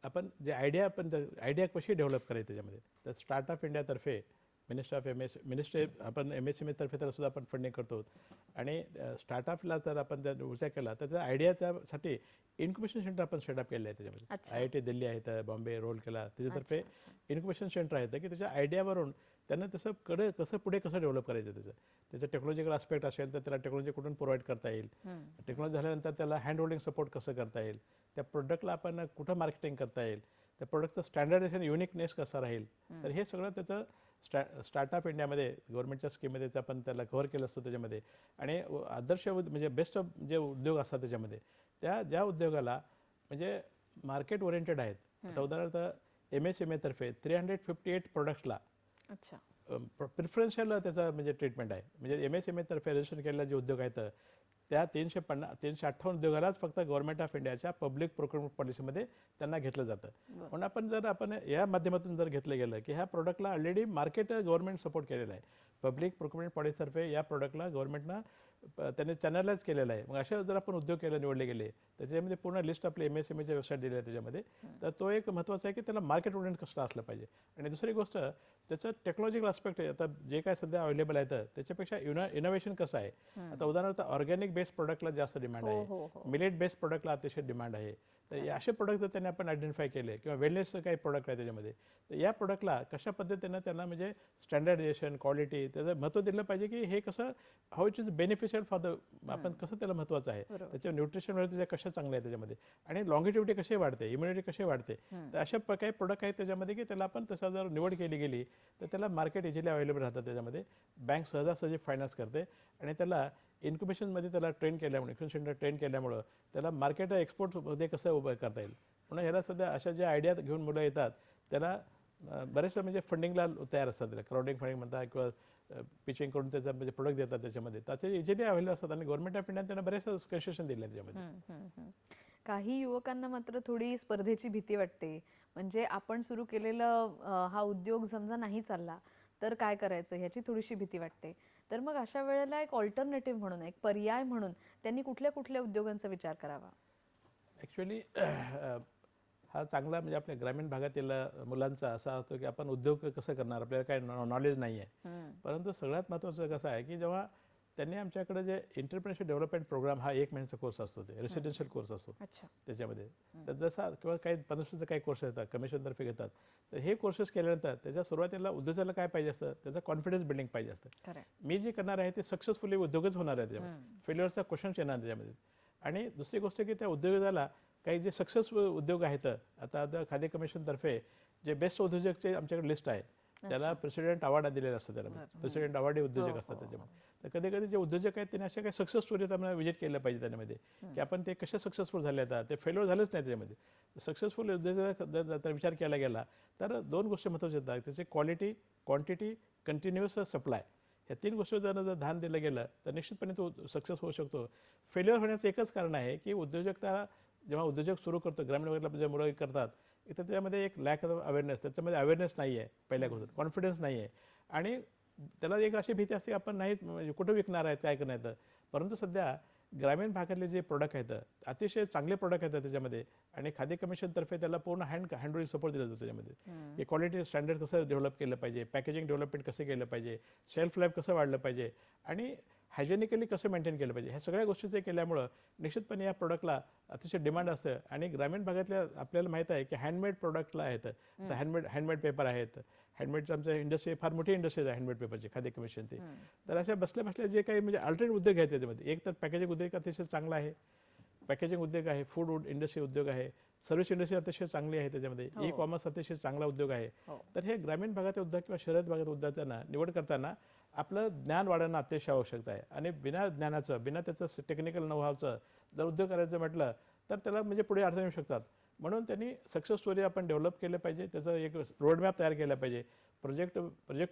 आपण जे आयडिया कशी डेव्हलप करायची त्याच्यामध्ये, तर स्टार्टअप इंडियातर्फे मिनिस्ट्री आपण MSME तर्फे त्याला सुद्धा आपण फंडिंग करतो. आणि स्टार्टअपला जर आपण जर विचार केला तर त्या आयडियाच्यासाठी इन्क्युबेशन सेंटर आपण सेटअप केलं आहे त्याच्यामध्ये. IIT दिल्ली आहेत, बॉम्बे रोल केला त्याच्यातर्फे इन्क्युबेशन सेंटर आहेत की त्याच्या आयडियावरून त्यांना तसं कसं डेव्हलप करायचं त्याचं टेक्नॉलॉजिकल आस्पेक्ट असेल तर त्याला टेक्नॉलॉजी कुठून प्रोव्हाइड करता येईल, टेक्नॉलॉजी झाल्यानंतर त्याला हँड होल्डिंग सपोर्ट कसं करता येईल, त्या प्रोडक्टला आपण कुठं मार्केटिंग करता येईल, त्या प्रोडक्टचं स्टँडर्डायझेशन युनिकनेस कसा राहील. तर हे सगळं त्याचं स्टार्टअप इंडियामध्ये गव्हर्नमेंटच्या स्कीममध्ये आपण त्याला कव्हर केलं असतं त्याच्यामध्ये. आणि आदर्श म्हणजे बेस्ट जे उद्योग असतात त्याच्यामध्ये ज्या उद्योगाला म्हणजे मार्केट ओरिएंटेड आहेत. आता उदाहरणार्थ MSME तर्फे 358 प्रोडक्ट्सला प्रिफरन्शियल त्याचा म्हणजे ट्रीटमेंट आहे. म्हणजे MSME तर्फे रजिस्ट्रेशन केलेले जे उद्योग आहेत त्या 358 उद्योगालाच फक्त गव्हर्नमेंट ऑफ इंडियाच्या पब्लिक प्रोक्युरमेंट पॉलिसीमध्ये त्यांना घेतलं जातं. म्हणून आपण या माध्यमातून जर घेतलं गेलं की ह्या प्रोडक्टला ऑलरेडी मार्केट गव्हर्नमेंट सपोर्ट केलेला आहे. पब्लिक प्रोक्युरमेंट पॉलिसीतर्फे या प्रोडक्टला गव्हर्नमेंटनं त्यांनी चॅनलाइज केलेलं आहे. मग अशा जर आपण उद्योग निवडले गेले त्याच्यामध्ये पूर्ण लिस्ट आपली MSMEच्या वेबसाईट दिली आहे त्याच्यामध्ये. तर तो एक महत्त्वाचा आहे की त्याला मार्केट ओरिएंटेड कसं असलं पाहिजे. आणि दुसरी गोष्ट त्याचं टेक्नॉलॉजिकल आस्पेक्ट आहे. आता जे काय सध्या अवेलेबल आहे त्याच्यापेक्षा इनोव्हेशन कसं आहे. आता उदाहरणार्थ ऑर्गॅनिक बेस्ड प्रोडक्टला जास्त डिमांड आहे, मिलेट बेस्ड प्रोडक्टला अतिशय डिमांड आहे. तर हे असे प्रोडक्ट जर त्यांनी आपण आयडेंटिफाय केले किंवा वेलनेसचं काही प्रोडक्ट आहे त्याच्यामध्ये, तर या प्रोडक्टला कशा पद्धतीनं त्यांना म्हणजे स्टँडर्डायझेशन, क्वालिटी त्याचं महत्त्व दिलं पाहिजे की हे कसं how it is beneficial for the, आपण कसं त्याला महत्त्वाचं आहे, बरोबर. त्याच्या न्यूट्रिशन व्हॅल्यू त्याच्या कशा चांगल्या आहे त्याच्यामध्ये, आणि लॉंगिटिव्हिटी कशी वाढते, इम्युनिटी कशी वाढते. तर अशा काही प्रोडक्ट आहेत त्याच्यामध्ये की त्याला आपण तसा जर निवड केली गेली तर त्याला मार्केट इझिली अवेलेबल राहतं. त्याच्यामध्ये बँक सहजासहजी फायनान्स करते आणि त्याला इन्क्युबेशनमध्ये त्याला ट्रेन केल्यामुळे, इन्क्युबेशन सेंटर ट्रेन केल्यामुळं त्याला मार्केट एक्सपोर्टमध्ये कसं उभं करता येईल. म्हणून ह्याला सध्या अशा ज्या आयडिया घेऊन मुलं येतात त्याला बरेचसे म्हणजे फंडिंगला तयार असतात, त्याला क्राउडिंग फंडिंग म्हणतात किंवा पिचिंग करून त्याचा म्हणजे प्रोडक्ट देतात त्याच्यामध्ये, तर ते इझिली अवेलेबल असतात आणि गव्हर्नमेंट ऑफ इंडिया त्यांना बरेचसे कन्सेशन दिले त्याच्यामध्ये. काही युवकांना मात्र थोडी स्पर्धेची भीती वाटते. म्हणजे आपण सुरू केलेला हा उद्योग समजा नाही चालला तर काय करायचं ह्याची थोडीशी भीती वाटते. तर मग अशा वेळेला एक ऑल्टरनेटिव्ह म्हणून, एक पर्याय म्हणून त्यांनी कुठल्या कुठल्या उद्योगांचा विचार करावा? ॲक्च्युली हा चांगला म्हणजे आपल्या ग्रामीण भागातील मुलांचा असा होतो की आपण उद्योग कसं करणार, आपल्याला काय नॉलेज नाही आहे. परंतु सगळ्यात महत्त्वाचं कसं आहे की जेव्हा त्यांनी आमच्याकडे जे एंटरप्रेन्योरशिप डेव्हलपमेंट प्रोग्राम हा 1 महिन्याचा कोर्स असतो, ते रेसिडेन्शियल कोर्स असतो त्याच्यामध्ये. तर जसा किंवा काही 15 दिवसाचे काही कोर्स येतात कमिशनतर्फे घेतात, तर हे कोर्सेस केल्यानंतर त्याच्या सुरुवातीला उद्योगाला काय पाहिजे असतं, त्याचं कॉन्फिडन्स बिल्डिंग पाहिजे असतं. मी जे करणार आहे ते सक्सेसफुली उद्योगच होणार आहे त्याच्यामध्ये, फेल्युअरचा क्वेश्चन्स येणार त्याच्यामध्ये. आणि दुसरी गोष्ट की त्या उद्योगाला काही जे सक्सेसफुल उद्योग आहेत, आता खादी कमिशनतर्फे जे बेस्ट उद्योजकचे आमच्याकडे लिस्ट आहे, त्याला प्रेसिडेंट अवॉर्ड दिलेला असतं, त्याला प्रेसिडेंट अवॉर्ड उद्योजक असतात त्याच्यामध्ये. तर कधी कधी जे उद्योजक आहेत त्यांनी अशा काही सक्सेस स्टोरीज आम्हाला विजिट केलं पाहिजे त्यामध्ये, की आपण ते कसे सक्सेसफुल झाले आहेत, ते फेल्युअर झालेच नाही त्याच्यामध्ये. सक्सेसफुल उद्योजक जर विचार केला गेला तर 2 गोष्टी महत्त्वाच्या आहेत, त्याची क्वालिटी, क्वांटिटी, कंटिन्युअस सप्लाय. या 3 गोष्टी जर ध्यान दिलं गेलं तर निश्चितपणे तो सक्सेस होऊ शकतो. फेल्युअर होण्याचं एकच कारण आहे की उद्योजकता जेव्हा उद्योजक सुरू करतो, ग्रामीण भागातल्या जे मुलं करतात, इथं त्यामध्ये एक लॅक ऑफ अवेअरनेस, त्याच्यामध्ये अवेअरनेस नाही आहे पहिल्या गोष्टीत, कॉन्फिडन्स नाही आहे. आणि त्याला एक अशी भीती असते की आपण नाही म्हणजे कुठं विकणार आहेत काय करणार आहेत. परंतु सध्या ग्रामीण भागातले जे प्रोडक्ट आहेत अतिशय चांगले प्रोडक्ट आहेत त्याच्यामध्ये, आणि खादी कमिशनतर्फे त्याला पूर्ण होल्डिंग सपोर्ट दिला जातो त्याच्यामध्ये, की क्वालिटी स्टँडर्ड कसं डेव्हलप केलं पाहिजे, पॅकेजिंग डेव्हलपमेंट कसं केलं पाहिजे, शेल्फ लाईफ कसं वाढलं पाहिजे, आणि हायजेनिकली कसं मेंटेन केलं पाहिजे. ह्या सगळ्या गोष्टी ते केल्यामुळं निश्चितपणे या प्रोडक्टला अतिशय डिमांड असतं. आणि ग्रामीण भागातल्या आपल्याला माहीत आहे की हँडमेड प्रोडक्टला आहेत, तर हँडमेड पेपर आहेत, हँडमेडचं आमचं इंडस्ट्री फार मोठी इंडस्ट्री आहे हँडमेड पेपरची खादी कमिशन ती. तर अशा बसल्या बसल्या जे काही म्हणजे अल्टरनेट उद्योग आहेत त्याच्यामध्ये, एक तर पॅकेजिंग उद्योग अतिशय चांगला आहे, पॅकेजिंग उद्योग आहे, फूड इंडस्ट्री उद्योग आहे, सर्व्हिस इंडस्ट्री अतिशय चांगली आहे त्याच्यामध्ये, ई कॉमर्स अतिशय चांगला उद्योग आहे. तर हे ग्रामीण भागातील उद्योग किंवा शहरात भागात उद्योगांना निवड करताना आपलं ज्ञान वाढवणं अतिशय आवश्यकता आहे. आणि बिना ज्ञानाचं, बिना त्याचं टेक्निकल नोहावचं जर उद्योग करायचं म्हटलं तर त्याला म्हणजे पुढे अडचणी येऊ शकतात. म्हणून त्यांनी सक्सेस स्टोरी आपण डेव्हलप केलं पाहिजे, त्याचं एक रोडमॅप तयार केला पाहिजे. प्रोजेक्ट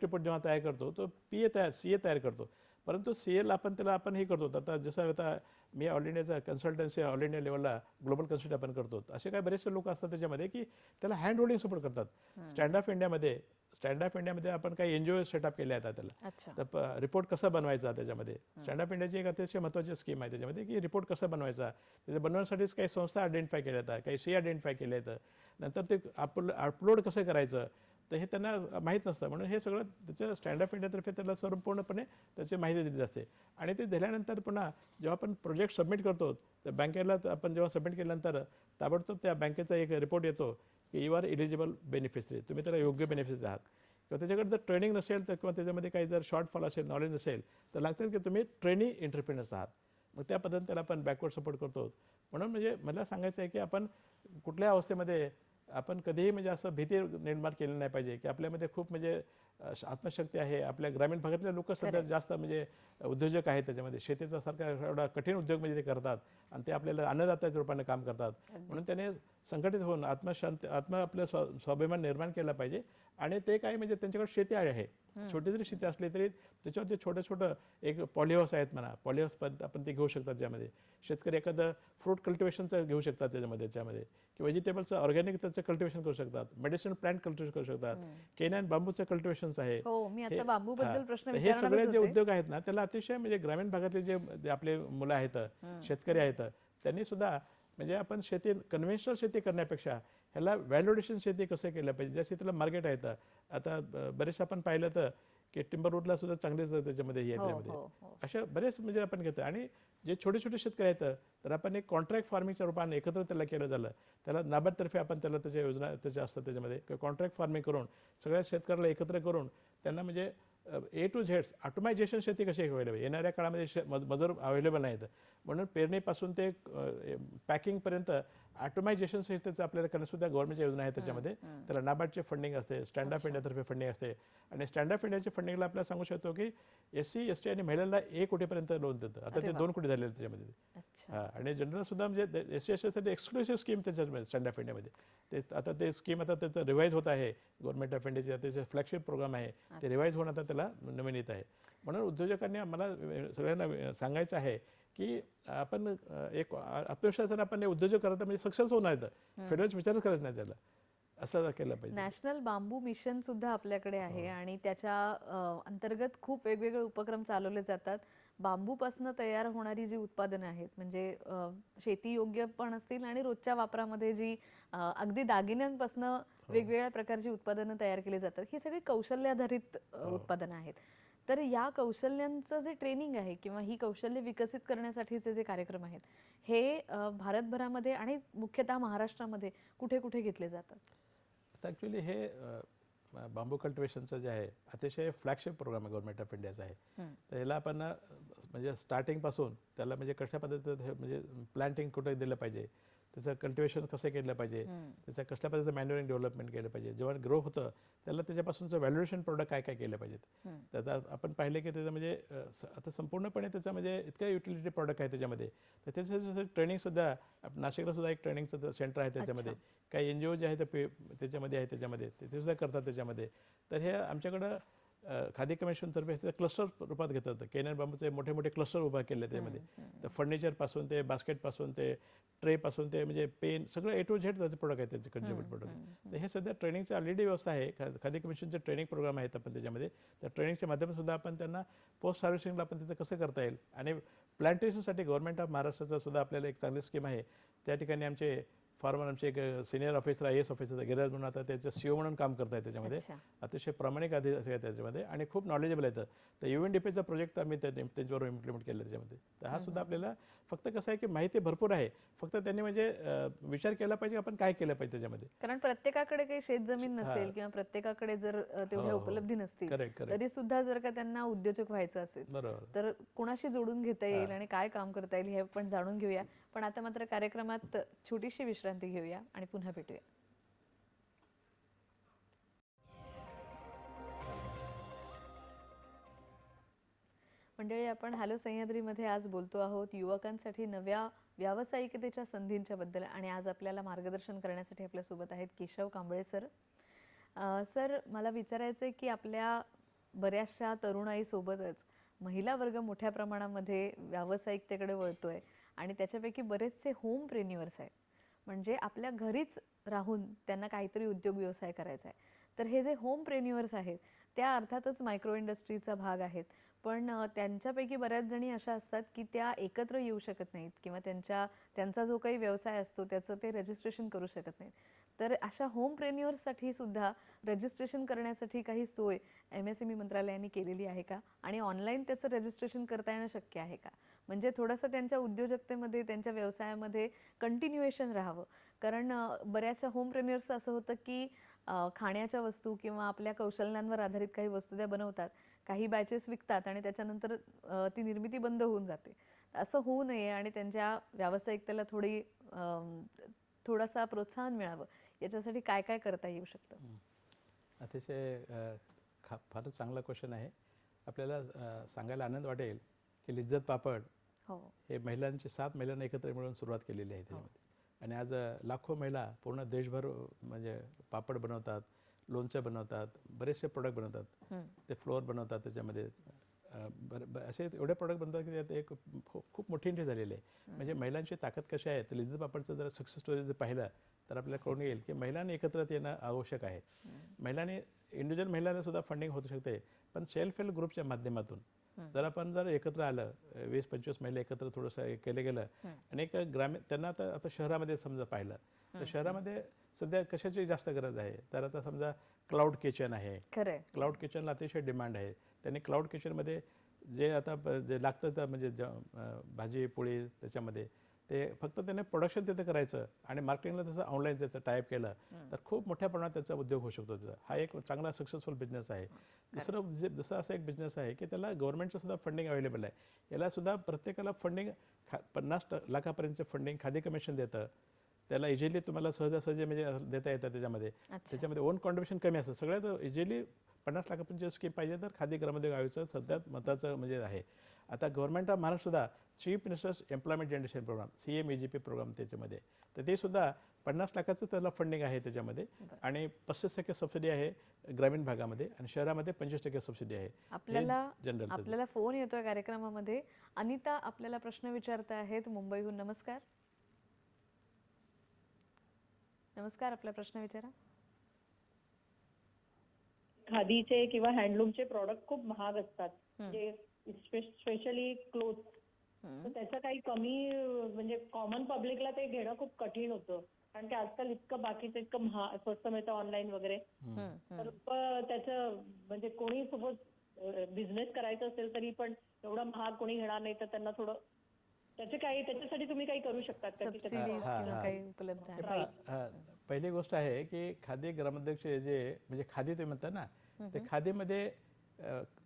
रिपोर्ट जेव्हा तयार करतो तो CA तयार करतो, परंतु CAला आपण हे करतो. आता जसं आता मी ऑल इंडियाचा कन्सल्टन्सी ऑल इंडिया लेवलला ग्लोबल कन्सल्ट आपण करतो, असे काही बरेचसे लोक असतात त्याच्यामध्ये की त्याला हँड होल्डिंग सपोर्ट करतात. स्टँड ऑफ इंडियामध्ये आपण काही NGO सेटअप केले आहेत त्याला. तर रिपोर्ट कसा बनवायचा त्याच्यामध्ये, स्टँड ऑफ इंडियाची एक अतिशय महत्त्वाची स्कीम आहे त्याच्यामध्ये, की रिपोर्ट कसा बनवायचा, त्याच्या बनवण्यासाठीच काही संस्था आयडेंटिफाय केल्या आहेत, काही CA आयडेंटिफाय केले आहेत. नंतर ते अपलोड कसं करायचं तर हे त्यांना माहीत नसतं. म्हणून हे सगळं त्याच्या स्टँड ऑफ इंडियातर्फे त्याला संपूर्णपणे त्याची माहिती दिली जाते. आणि ते दिल्यानंतर पुन्हा जेव्हा आपण प्रोजेक्ट सबमिट करतो तर बँकेला आपण जेव्हा सबमिट केल्यानंतर ताबडतोब त्या बँकेचा एक रिपोर्ट येतो की यू आर एलिजिबल बेनिफिशरी, तुम्ही त्याला योग्य बेनिफिशरी आहात. किंवा त्याच्याकडे जर ट्रेनिंग नसेल तर किंवा त्याच्यामध्ये काही जर शॉर्टफॉल असेल, नॉलेज नसेल तर लागतं की तुम्ही ट्रेनी एंटरप्रेनर्स आहात. मग त्या पद्धतीने त्याला आपण बॅकवर्ड सपोर्ट करतो. म्हणून म्हणजे मला सांगायचं आहे की आपण कुठल्या अवस्थेमध्ये आपण कधीही म्हणजे असं भीती निर्माण केली नाही पाहिजे की आपल्यामध्ये खूप म्हणजे आत्मशक्ती आहे. आपल्या ग्रामीण भागातले लोक सध्या जास्त म्हणजे उद्योजक आहेत त्याच्यामध्ये, शेतीचा सारखा एवढा कठीण उद्योग म्हणजे ते करतात आणि ते आपल्याला अन्नदात्याच्या रूपाने काम करतात. म्हणून त्याने संघटित होऊन आपलं स्वाभिमान निर्माण केला पाहिजे. आणि ते काय म्हणजे त्यांच्याकडे शेती आहे, छोटी जरी शेती असली तरी त्याच्यावरती छोटं एक पॉलीहाऊस आहेत म्हणा, पॉलीहाऊस पण आपण ते घेऊ शकतात. ज्यामध्ये शेतकरी एखादं फ्रूट कल्टिवेशनचं घेऊ शकतात त्याच्यामध्ये की व्हेजिटेबलचं ऑर्गॅनिक त्याचं कल्टिवेशन करू शकतात, मेडिसिन प्लांट कल्टिवेशन करू शकतात, केन बांबूचं कल्टिवेशन आहे. हे सगळे जे उद्योग आहेत ना त्याला अतिशय म्हणजे ग्रामीण भागातले जे आपले मुलं आहेत, शेतकरी आहेत, त्यांनी सुद्धा म्हणजे आपण शेती कन्व्हेन्शनल शेती करण्यापेक्षा ह्याला व्हॅल्युडेशन शेती कसं केलं पाहिजे, ज्या शेतीला मार्केट आहे. आता बरेचसे आपण पाहिलं तर की टिंबरवूडला सुद्धा चांगलेच त्याच्यामध्ये हे आहे हो त्याच्यामध्ये. हो हो अशा बरेच म्हणजे आपण घेतो. आणि जे छोटे छोटे शेतकरी आहेत तर आपण एक कॉन्ट्रॅक्ट फार्मिंगच्या रूपाने एकत्र त्याला केलं झालं, त्याला नाबार्डतर्फे आपण त्याला त्याच्या योजना त्याच्या असतात त्याच्यामध्ये कॉन्ट्रॅक्ट फार्मिंग करून सगळ्या शेतकऱ्याला एकत्र करून त्यांना म्हणजे ए टू झेड्स ऑटोमायझेशन शेती कशी अवेलेबल येणाऱ्या काळामध्ये मजूर अवेलेबल नाहीत, म्हणून पेरणीपासून ते पॅकिंगपर्यंत ऑटोमायझेशन शेतीचं आपल्याला करण्यासुद्धा गव्हर्नमेंटच्या योजना आहेत त्याच्यामध्ये. त्याला नाबार्डचे फंडिंग असते, स्टँड अप इंडियातर्फे फंडिंग असते. आणि स्टँड अप इंडियाच्या फंडिंगला आपल्याला सांगू शकतो की SC ST आणि महिलांना 1 कोटीपर्यंत लोन देतं. आता ते 2 कोटी झालेले त्याच्यामध्ये. अच्छा हां, आणि जनरल सुद्धा म्हणजे SC ST एक्सक्लुसिव्ह स्कीम त्याच्यामध्ये स्टँड अप इंडियामध्ये ते स्कीम आता त्याचं रिवाईज होत आहे. गव्हर्नमेंट ऑफ इंडियाचे त्याचे फ्लॅगशिप प्रोग्राम आहे, ते रिवाईज होऊन आता त्याला नवीन येत आहे. म्हणून उद्योजकांनी आम्हाला सगळ्यांना सांगायचं आहे की आपण एक आत्मविश्वासाने आपण हे उद्योजक करत म्हणजे सक्सेस होणार आहेत, फेडरल विचारच करायचं नाही त्याला, असं केलं पाहिजे. नॅशनल बांबू मिशन सुद्धा आपल्याकडे आहे आणि त्याच्या अंतर्गत खूप वेगवेगळे उपक्रम चालवले जातात. बांबूपासून तयार होणारी जी उत्पादनं आहेत म्हणजे शेती योग्य पण असतील आणि रोजच्या वापरामध्ये जी अगदी दागिन्यांपासून वेगवेगळ्या प्रकारची उत्पादनं तयार केली जातात, ही सगळी कौशल्याधारित उत्पादनं आहेत. तर या कौशल्यांचं जे ट्रेनिंग आहे किंवा ही कौशल्य विकसित करण्यासाठीचे जे कार्यक्रम आहेत हे भारतभरामध्ये आणि मुख्यतः महाराष्ट्रामध्ये कुठे कुठे घेतले जातात? आता ॲक्च्युली हे बांबू कल्टिवेशनचं जे आहे अतिशय फ्लॅगशिप प्रोग्राम आहे गव्हर्नमेंट ऑफ इंडियाचा आहे. तर ह्याला आपण म्हणजे स्टार्टिंगपासून त्याला म्हणजे कशा पद्धतीचं म्हणजे प्लांटिंग कुठे दिलं पाहिजे, त्याचं कल्टिवेशन कसं केलं पाहिजे, त्याचं कसल्या पद्धतीचं मॅन्युअरिंग डेव्हलपमेंट केलं पाहिजे, जेव्हा ग्रो होतं त्याला त्याच्यापासूनचं व्हॅल्युएशन प्रोडक्ट काय काय केलं पाहिजेत. त्याचा आपण पाहिले की त्याचं म्हणजे आता संपूर्णपणे त्याचं म्हणजे इतकं युटिलिटी प्रोडक्ट आहे त्याच्यामध्ये. तर त्याचं ट्रेनिंगसुद्धा नाशिकला सुद्धा एक ट्रेनिंगचं सेंटर आहे त्याच्यामध्ये. काही NGO जे आहे ते त्याच्यामध्ये आहे त्याच्यामध्ये ते सुद्धा करतात त्याच्यामध्ये. तर हे आमच्याकडं खादी कमिशनतर्फे ह्याचं क्लस्टर रूपात घेतात. केनन बांबूचे मोठे मोठे क्लस्टर उभा केले त्यामध्ये. तर फर्निचरपासून ते बास्केटपासून ते ट्रेपासून ते म्हणजे पेन सगळं A to Z त्याचे प्रोडक्ट आहेत त्याचे कन्झ्युमर प्रोडक्ट. तर हे सध्या ट्रेनिंगची ऑलरेडी व्यवस्था आहे. खादी कमिशनचे ट्रेनिंग प्रोग्राम आहेत आपण त्याच्यामध्ये. त्या ट्रेनिंगच्या माध्यमातून सुद्धा आपण त्यांना पोस्ट हार्वेस्टिंगला आपण त्याचं कसं करता येईल आणि प्लांटेशनसाठी गव्हर्नमेंट ऑफ महाराष्ट्राचा सुद्धा आपल्याला एक चांगली स्कीम आहे. त्या ठिकाणी आमचे फार्मर आमचे एक senior officer IAS officer garage म्हणून आता त्याचं CO म्हणून काम करत आहे त्याच्यामध्ये. अतिशय प्रामाणिक अधिकारी आहे त्याच्यामध्ये आणि खूप नॉलेजेबल आहेत. तर UNDPचा प्रोजेक्ट आम्ही त्यांच्यावर इम्प्लिमेंट केला त्याच्यामध्ये. तर हा सुद्धा आपल्याला फक्त कसं आहे की माहिती भरपूर आहे, फक्त त्यांनी म्हणजे विचार केला पाहिजे आपण काय केलं पाहिजे त्याच्यामध्ये. कारण प्रत्येकाकडे काही शेतजमीन नसेल किंवा प्रत्येकाकडे जर तेवढ्या उपलब्धी नसतील तरी सुद्धा जर का त्यांना उद्योजक व्हायचं असेल तर कुणाशी जोडून घेता येईल आणि काय काम करता येईल हे आपण जाणून घेऊया. पण आता मात्र कार्यक्रमात छोटीशी विश्रांती घेऊया आणि पुन्हा भेटूया. मंडळी, आपण हॅलो सह्याद्रीमध्ये आज बोलतो आहोत युवकांसाठी नव्या व्यावसायिकतेच्या संधींच्या बद्दल आणि आज आपल्याला मार्गदर्शन करण्यासाठी आपल्यासोबत आहेत केशव कांबळे सर. सर, मला विचारायचं आहे की आपल्या बऱ्याचशा तरुणाईसोबतच महिला वर्ग मोठ्या प्रमाणामध्ये व्यावसायिकतेकडे वळतोय आणि त्याच्यापैकी बरेचसे होमप्रेन्युअर्स आहेत, म्हणजे आपल्या घरीच राहून त्यांना काहीतरी उद्योग व्यवसाय करायचा आहे. तर हे जे होमप्रेन्युअर्स आहेत त्या अर्थातच मायक्रो इंडस्ट्रीचा भाग आहेत, पण त्यांच्यापैकी बऱ्याच जणी अशा असतात की त्या एकत्र येऊ शकत नाहीत किंवा त्यांचा जो काही व्यवसाय असतो त्याचं ते रजिस्ट्रेशन करू शकत नाहीत. तर अशा होमप्रेन्युअर्ससाठी सुद्धा रजिस्ट्रेशन करण्यासाठी काही सोय MSME मंत्रालयाने केलेली आहे का आणि ऑनलाईन त्याचं रजिस्ट्रेशन करता येणं शक्य आहे का? म्हणजे थोडंसं त्यांच्या उद्योजकतेमध्ये त्यांच्या व्यवसायामध्ये कंटिन्युएशन राहावं. कारण बऱ्याचशा होमप्रेन्युअर्सचं असं होतं की खाण्याच्या वस्तू किंवा आपल्या कौशल्यांवर आधारित काही वस्तू त्या बनवतात, काही बॅचेस विकतात आणि त्याच्यानंतर ती निर्मिती बंद होऊन जाते. असं होऊ नये आणि त्यांच्या व्यावसायिकतेला थोडासा प्रोत्साहन मिळावं याच्यासाठी काय काय करता येऊ शकतं? अतिशय फारच चांगला क्वेश्चन आहे. आपल्याला सांगायला आनंद वाटेल की लिज्जत पापड हे महिलांची 7 महिलांना एकत्र मिळून सुरुवात केलेली आहे त्याच्यामध्ये. आणि आज लाखो महिला पूर्ण देशभर म्हणजे पापड बनवतात, लोणचं बनवतात, बरेचसे प्रोडक्ट बनवतात, ते फ्लोअर बनवतात त्याच्यामध्ये. असे एवढे प्रोडक्ट बनतात की त्यात एक खूप मोठी इंटरेस्ट झालेली आहे. म्हणजे महिलांची ताकद कशी आहे तर लिज्जत पापडचं जर सक्सेस स्टोरी जर पाहिलं तर आपल्याला कळून येईल की महिलांनी एकत्र येणं आवश्यक आहे. महिलांनी इंडिव्हिज्युअल महिलांना सुद्धा फंडिंग होऊ शकते, पण सेल्फ हेल्प ग्रुपच्या माध्यमातून जर एकत्र आलं 20-25 महिला एकत्र थोडंसं केलं गेलं आणि एक ग्रामीण त्यांना आता शहरामध्ये समजा पाहिलं तर शहरामध्ये सध्या कशाची जास्त गरज आहे तर आता समजा क्लाउड किचन आहे. खरंय. क्लाउड किचनला अतिशय डिमांड आहे. त्यांनी क्लाउड किचनमध्ये जे आता जे लागतं तर म्हणजे भाजी पोळी त्याच्यामध्ये ते फक्त त्याने प्रोडक्शन तिथे करायचं आणि मार्केटिंगला तसं ऑनलाईन त्याचं टाईप केलं तर खूप मोठ्या प्रमाणात त्याचा उद्योग होऊ शकतो. त्याचा हा एक चांगला सक्सेसफुल बिझनेस आहे. दुसरा असा एक बिझनेस आहे की त्याला गव्हर्नमेंटचं सुद्धा फंडिंग अवेलेबल आहे. याला सुद्धा प्रत्येकाला फंडिंग 50 लाखापर्यंतचं फंडिंग खादी कमिशन देतं. त्याला इझिली तुम्हाला सहजासहजी म्हणजे देता येतं त्याच्यामध्ये. त्याच्यामध्ये ओन कॉन्ट्रिब्युशन कमी असतं. सगळ्यात इझिली 50 लाखापर्यंतची स्कीम पाहिजे तर खादी ग्रामोद्योग आयोगाचं सध्यात महत्त्वाचं म्हणजे आहे. आता गव्हर्नमेंट ऑफ महाराष्ट्रसुद्धा chief ministers employment generation program CMEGP program त्याच्यामध्ये तर ते सुद्धा 50 लाखाचं त्याला फंडिंग आहे त्याच्यामध्ये आणि 35% सबसिडी आहे ग्रामीण भागामध्ये आणि शहरामध्ये 25% सबसिडी आहे. आपल्याला फोन येतोय कार्यक्रमामध्ये. अनिता आपल्याला प्रश्न विचारता आहेत मुंबईहून. नमस्कार. नमस्कार, आपला प्रश्न विचारा. खादीचे किंवा हँडलूमचे प्रॉडक्ट खूप महाग असतात, म्हणजे स्पेशली क्लोथ. तर त्याचं काही कमी म्हणजे कॉमन पब्लिकला ते घेणं खूप कठीण होतं, कारण की आजकाल इतकं बाकीचं इतकं स्वस्त मिळतं ऑनलाईन वगैरे. तर त्याचं म्हणजे कोणी सपोज बिझनेस करायचा असेल तरी पण एवढा महाग कोणी घेणार नाही, तर त्यांना थोडं त्याच्यासाठी तुम्ही काही करू शकतात का? सबसिडीज किंवा काही उपलब्ध आहे? पहिली गोष्ट आहे की खादी ग्रामोद्योगचे जे म्हणजे खादी तुम्ही म्हणता ना, ते खादीमध्ये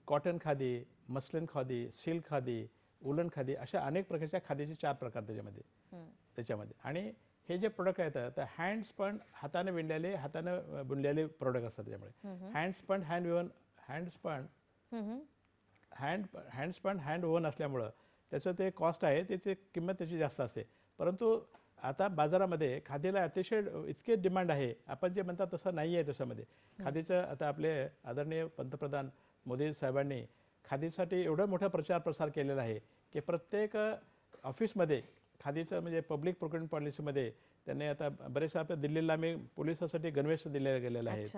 cotton khadi, muslin khadi, silk khadi, उलन खादी अशा अनेक प्रकारच्या खादीचे 4 प्रकार त्याच्यामध्ये. आणि हे जे प्रोडक्ट आहेत तर हँडस्पन हाताने विणलेले हाताने बुनलेले प्रोडक्ट असतात. त्याच्यामुळे हँडस्पन हँड ओव्हन असल्यामुळं त्याचं ते कॉस्ट आहे त्याची किंमत त्याची जास्त असते. परंतु आता बाजारामध्ये खादीला अतिशय इतके डिमांड आहे, आपण जे म्हणतात तसं नाही आहे. त्याच्यामध्ये खादीचं आता आपले आदरणीय पंतप्रधान मोदी साहेबांनी खादीसाठी एवढा मोठा प्रचार प्रसार केलेला आहे की प्रत्येक ऑफिसमध्ये खादीचं म्हणजे पब्लिक प्रोक्युरमेंट पॉलिसीमध्ये त्यांनी आता बरेचसे आपल्या दिल्लीला आम्ही पोलिसांसाठी गणवेश दिले गेलेले आहेत.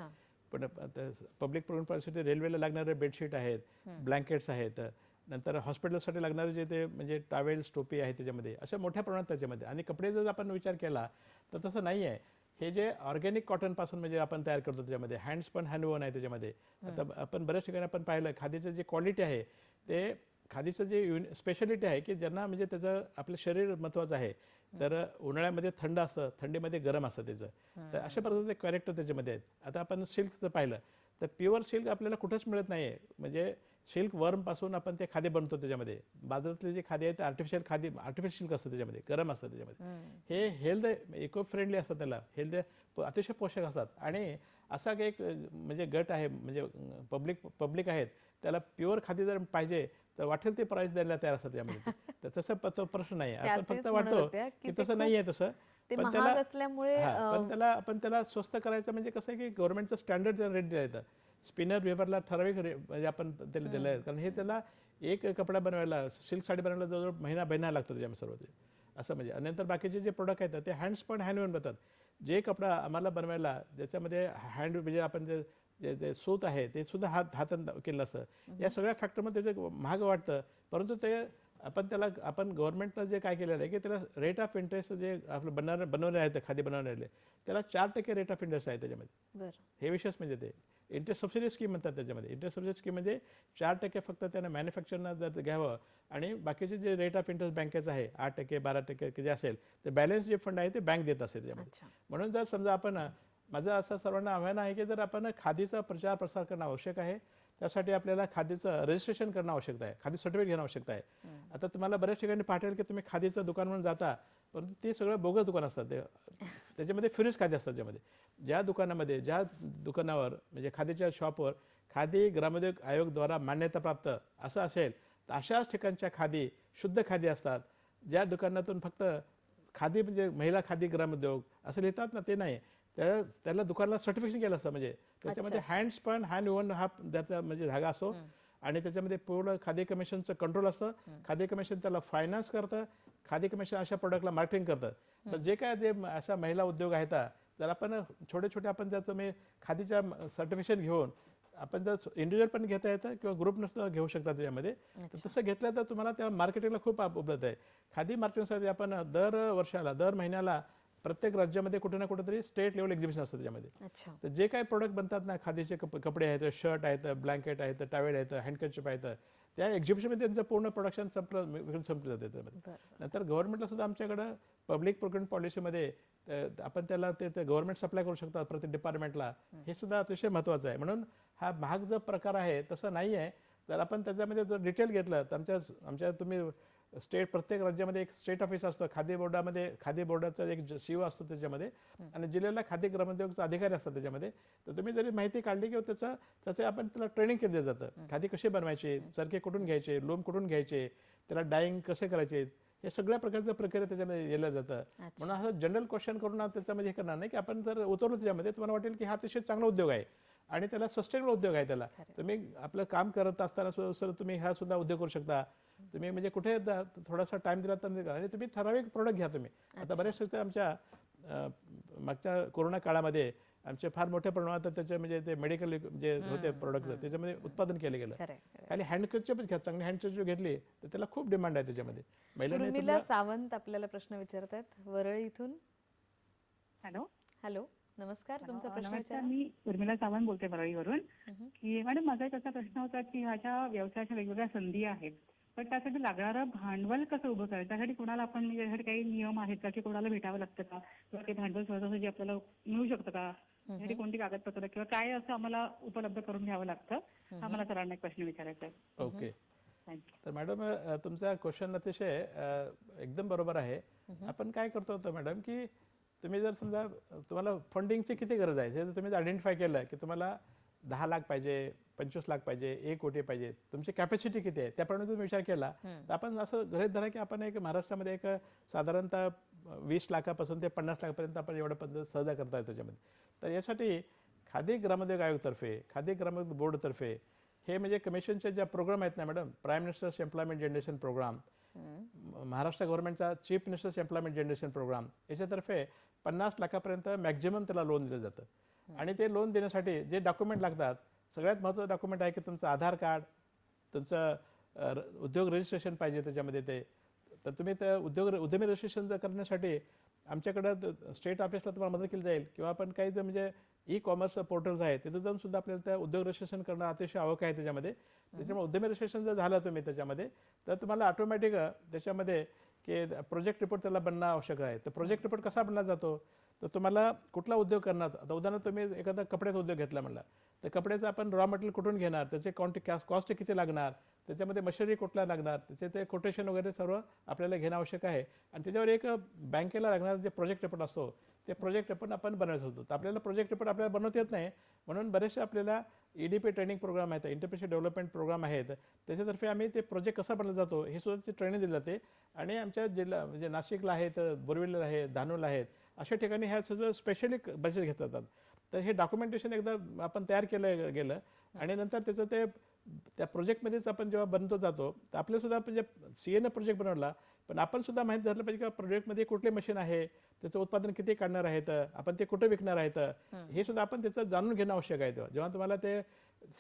पण पब्लिक प्रोक्युरमेंट पॉलिसीसाठी रेल्वेला लागणारे बेडशीट आहेत, ब्लँकेट्स आहेत, नंतर हॉस्पिटलसाठी लागणारे जे ते म्हणजे टॉवेल्स टोपी आहे त्याच्यामध्ये अशा मोठ्या प्रमाणात त्याच्यामध्ये. आणि कपडे जर आपण विचार केला तर तसं नाही आहे. हे जे ऑर्गॅनिक कॉटनपासून म्हणजे आपण तयार करतो त्याच्यामध्ये हँडस्पन हँडवोन आहे त्याच्यामध्ये. आता आपण बऱ्याच ठिकाणी आपण पाहिलं खादीचं जे क्वालिटी आहे ते खादीचं जे स्पेशालिटी आहे की ज्यांना म्हणजे त्याचं आपलं शरीर महत्त्वाचं आहे, तर उन्हाळ्यामध्ये थंड असतं, थंडीमध्ये गरम असतं त्याचं. तर अशा प्रकारचे कॅरेक्टर त्याच्यामध्ये आहेत. आता आपण सिल्कचं पाहिलं तर प्युअर सिल्क आपल्याला कुठंच मिळत नाही आहे. म्हणजे सिल्क वर्मपासून आपण ते खादी बनवतो त्याच्यामध्ये. बाजारातले जे खादी आहे ते आर्टिफिशियल सिल्क असतं त्याच्यामध्ये, गरम असतं त्याच्यामध्ये. हे हेल्थ इको फ्रेंडली असतं, त्याला हेल्थ अतिशय पोषक असतात. आणि असा एक म्हणजे गट आहे म्हणजे पब्लिक आहेत त्याला प्युअर खादी जर पाहिजे तर वाटेल ते प्राइस द्यायला तयार असतात त्यामध्ये. तर तसं प्रश्न नाही आहे. आपण फक्त वाटतो की तसं नाही आहे तसं. पण त्याला स्वस्त करायचं म्हणजे कसं आहे की गव्हर्नमेंटचं स्टँडर्ड रेट द्यायचं. स्पिनर वेव्हरला ठराविक म्हणजे आपण त्याला दिलं आहे, कारण हे त्याला एक कपडा बनवायला सिल्क साडी बनवायला जवळजवळ महिना लागतो त्याच्यामध्ये सर्व ते असं. म्हणजे नंतर बाकीचे जे प्रोडक्ट आहेत ते हँडस्पन हँडवून बनतात. जे कपडा आम्हाला बनवायला ज्याच्यामध्ये हँड म्हणजे आपण जे सूत आहे ते सुद्धा हातानं केलं असतं. या सगळ्या फॅक्टरमध्ये त्याचं महाग वाटतं, परंतु ते आपण गव्हर्नमेंटनं जे काय केलेलं आहे की त्याला रेट ऑफ इंटरेस्ट जे आपलं बनवले आहेत खादी बनवलेले त्याला 4% रेट ऑफ इंटरेस्ट आहे त्याच्यामध्ये. हे विशेष म्हणजे ते इंटरेस्ट सबसिडी स्कीम म्हणतात त्याच्यामध्ये. इंटरेस्ट सबसिडी स्कीम म्हणजे 4% फक्त त्यानं मॅन्युफॅक्चरनं जर घ्यावं आणि बाकीचे जे रेट ऑफ इंटरेस्ट बँकेचं आहे 8% 12% जे असेल ते बॅलन्स जे फंड आहे ते बँक देत असते त्याच्यामध्ये. म्हणून जर समजा आपण माझं असं सर्वांना आव्हान आहे की जर आपण खादीचा प्रचार प्रसार करणं आवश्यक आहे, त्यासाठी आपल्याला खादीचं रजिस्ट्रेशन करणं आवश्यक आहे, खादी सर्टिफिकेट घेणं आवश्यक आहे. आता तुम्हाला बऱ्याच ठिकाणी पाठवेल की तुम्ही खादीचं दुकान म्हणून जाता, परंतु ते सगळं बोगस दुकान असतात. त्याच्यामध्ये फ्युरिश खादी असतात. त्याच्यामध्ये ज्या दुकानावर म्हणजे खादीच्या शॉपवर खादी ग्रामोद्योग आयोगद्वारा मान्यताप्राप्त असं असेल तर अशाच ठिकाणच्या खादी शुद्ध खादी असतात. ज्या दुकानातून फक्त खादी म्हणजे महिला खादी ग्रामोद्योग असं लिहितात ना, ते नाही. त्याला दुकानाला सर्टिफिकेशन केलं असतं. म्हणजे त्याच्यामध्ये हँडस्पन हँडवोन हा त्याचा म्हणजे धागा असतो आणि त्याच्यामध्ये पूर्ण खादी कमिशनचं कंट्रोल असतं. खादी कमिशन त्याला फायनान्स करतं, खादी कमिशन अशा प्रोडक्टला मार्केटिंग करतं. तर जे काय ते असा महिला उद्योग आहेत जर आपण छोटे आपण त्याचं म्हणजे खादीच्या सर्टिफिकेशन घेऊन आपण जर इंडिव्हिज्युअल पण घेता येतं किंवा ग्रुप नसतं घेऊ शकता त्याच्यामध्ये. तर तसं घेतलं तर तुम्हाला त्या मार्केटिंगला खूप उपलब्ध आहे. खादी मार्केटिंगसाठी आपण दर महिन्याला प्रत्येक राज्यामध्ये कुठे ना कुठेतरी स्टेट लेवल एक्झिबिशन असतं त्याच्यामध्ये. अच्छा. तर जे काही प्रोडक्ट बनतात ना, खादीचे कपडे आहेत, शर्ट आहेत, ब्लँकेट आहेत, टावेल आहेत, हँडकर्चिप आहेत, त्या एक्झिबिशनमध्ये त्यांचं पूर्ण प्रोडक्शन संपलं जातं त्यामध्ये. बरं. नंतर गव्हर्नमेंटला सुद्धा आमच्याकडं पब्लिक प्रोक्युरमेंट पॉलिसीमध्ये आपण त्याला ते गव्हर्नमेंट सप्लाय करू शकतात प्रत्येक डिपार्टमेंटला, हे सुद्धा अतिशय महत्त्वाचं आहे. म्हणून हा महाग जो प्रकार आहे तसं नाही आहे. तर आपण त्याच्यामध्ये जर डिटेल घेतलं तर आमच्या तुम्ही प्रत्येक राज्यामध्ये एक स्टेट ऑफिस असतं. खादी बोर्डाचा एक CEO असतो त्याच्यामध्ये, आणि जिल्ह्याला खादी ग्रामोद्योगचा अधिकारी असतात त्याच्यामध्ये. तर तुम्ही जरी माहिती काढली की त्याचं आपण त्याला ट्रेनिंग केलं जातं. खादी कशी बनवायची, चरखे कुठून घ्यायचे, लोम कुठून घ्यायचे, त्याला डाईंग कसे करायचे, हे सगळ्या प्रकारचं प्रक्रिया त्याच्यामध्ये केलं जातं. म्हणून असं जनरल क्वेश्चन करून त्याच्यामध्ये हे करणार नाही की आपण जर उतरलो त्याच्यामध्ये तुम्हाला वाटेल की हा अतिशय चांगला उद्योग आहे आणि त्याला सस्टेनेबल उद्योग आहे. त्याला तुम्ही आपलं काम करत असताना सुद्धा तुम्ही हा सुद्धा उद्योग करू शकता. तुम्ही म्हणजे कुठे थोडासा टाइम दिला तर आणि तुम्ही ठराविक प्रोडक्ट घ्या तुम्ही. आता बरेचसे आमच्या मागच्या कोरोना काळामध्ये आमचे फार मोठ्या प्रमाणात त्याचे म्हणजे ते मेडिकल जे होते प्रोडक्ट त्याच्यामध्ये उत्पादन केलं गेलं. खाली हँडकर्चिप घ्या, चांगली हँडकर्चिप घेतली तर त्याला खूप डिमांड आहे त्याच्यामध्ये. उर्मिला सावंत आपल्याला प्रश्न विचारतात वरळी इथून. हॅलो हॅलो, नमस्कार. तुमचा प्रश्न नमस्कार, विचारा. मी उर्मिला सावंत बोलते वरळीवरून. की मॅडम, माझा एक असा प्रश्न होता की ह्याच्या व्यवसायाच्या वेगवेगळ्या संधी आहेत, पण त्यासाठी लागणारं भांडवल कसं उभं करायचं, त्यासाठी कोणाला आपण म्हणजे यासाठी काही नियम आहेत का, की कोणाला भेटावं लागतं का, किंवा ते भांडवल सहजासहजी आपल्याला मिळू शकतं का, यासाठी कोणती कागदपत्र किंवा काय असं आम्हाला उपलब्ध करून घ्यावं लागतं, हा मला सरांना एक प्रश्न विचारायचा आहे. ओके. थँक्यू. तर मॅडम तुमचा क्वेश्चन अतिशय एकदम बरोबर आहे. आपण काय करतो होतो मॅडम की तुम्ही जर समजा तुम्हाला फंडिंगची किती गरज आहे हे जर तुम्ही आयडेंटिफाय केलं की तुम्हाला 10 लाख पाहिजे, 25 लाख पाहिजे, 1 कोटी पाहिजे, तुमची कॅपॅसिटी किती आहे त्याप्रमाणे तुम्ही विचार केला तर आपण असं गृहीत धरा की आपण एक महाराष्ट्रामध्ये एक साधारणतः 20 लाखापासून ते 50 लाखापर्यंत आपण एवढं पद्धत सहज करता येतो त्याच्यामध्ये. तर यासाठी खादी ग्रामोद्योग आयोगतर्फे, खादी ग्रामोद्योग बोर्डतर्फे हे म्हणजे कमिशनचे ज्या प्रोग्राम आहेत ना madam, prime ministers employment generation program, Maharashtra गव्हर्नमेंटचा chief ministers employment generation program, याच्यातर्फे 50 लाखापर्यंत मॅक्झिमम त्याला लोन दिलं जातं. आणि ते लोन देण्यासाठी जे डॉक्युमेंट लागतात, सगळ्यात महत्त्वाचं डॉक्युमेंट आहे की तुमचं आधार कार्ड, तुमचं उद्योग रजिस्ट्रेशन पाहिजे त्याच्यामध्ये. तर तुम्ही त्या उद्यमी रजिस्ट्रेशन करण्यासाठी आमच्याकडं स्टेट ऑफिसला तुम्हाला मदत केली जाईल, किंवा आपण काही म्हणजे ई-कॉमर्स पोर्टल्स आहेत तिथं जाऊन सुद्धा आपल्याला त्या उद्योग रजिस्ट्रेशन करणं अतिशय आवश्यक आहे त्याच्यामध्ये. त्याच्यामुळे उद्यमी रजिस्ट्रेशन जर झालं तुम्ही त्याच्यामध्ये तर तुम्हाला ऑटोमॅटिक त्याच्यामध्ये की प्रोजेक्ट रिपोर्ट त्याला बनणं आवश्यक आहे. तर प्रोजेक्ट रिपोर्ट कसा बनला जातो, तर तुम्हाला कुठला उद्योग करणार, आता उदाहरणार्थ तुम्ही एखादा कपड्याचा उद्योग घेतला म्हणला तर कपड्याचं आपण रॉ मटेरियल कुठून घेणार, त्याचे कॉस्ट किती लागणार, त्याच्यामध्ये मशिनरी कुठला लागणार, त्याचे ते कोटेशन वगैरे सर्व आपल्याला घेणं आवश्यक आहे. आणि त्याच्यावर एक बँकेला लागणार जे प्रोजेक्ट रिपोर्ट असतो ते प्रोजेक्ट रिपोर्ट आपण बनवायचं होतो. तर आपल्याला प्रोजेक्ट रिपोर्ट आपल्याला बनवता येत नाही, म्हणून बरेचसे आपल्याला EDP ट्रेनिंग प्रोग्राम आहेत, एंटरप्रेन्योरशिप डेव्हलपमेंट प्रोग्राम आहेत, त्याच्यातर्फे आम्ही ते प्रोजेक्ट कसा बनला जातो हे सुद्धा ट्रेनिंग दिली जाते. आणि आमच्या जिल्हा म्हणजे नाशिकला आहेत, बोरिवलीला आहेत, धानोरला आहेत, अशा ठिकाणी ह्या सगळं स्पेशली बजेट घेतलं जातात. तर हे डॉक्युमेंटेशन एकदा आपण तयार केलं गेलं आणि नंतर त्याचं ते त्या प्रोजेक्टमध्येच आपण जेव्हा बनतो जातो तर आपल्यासुद्धा म्हणजे CAनं प्रोजेक्ट बनवला, पण आपण सुद्धा माहीत झालं पाहिजे की प्रोजेक्टमध्ये कुठले मशीन आहे, त्याचं उत्पादन किती काढणार आहेत, आपण ते कुठे विकणार आहेत, हे सुद्धा आपण त्याचं जाणून घेणं आवश्यक आहे. जेव्हा तुम्हाला ते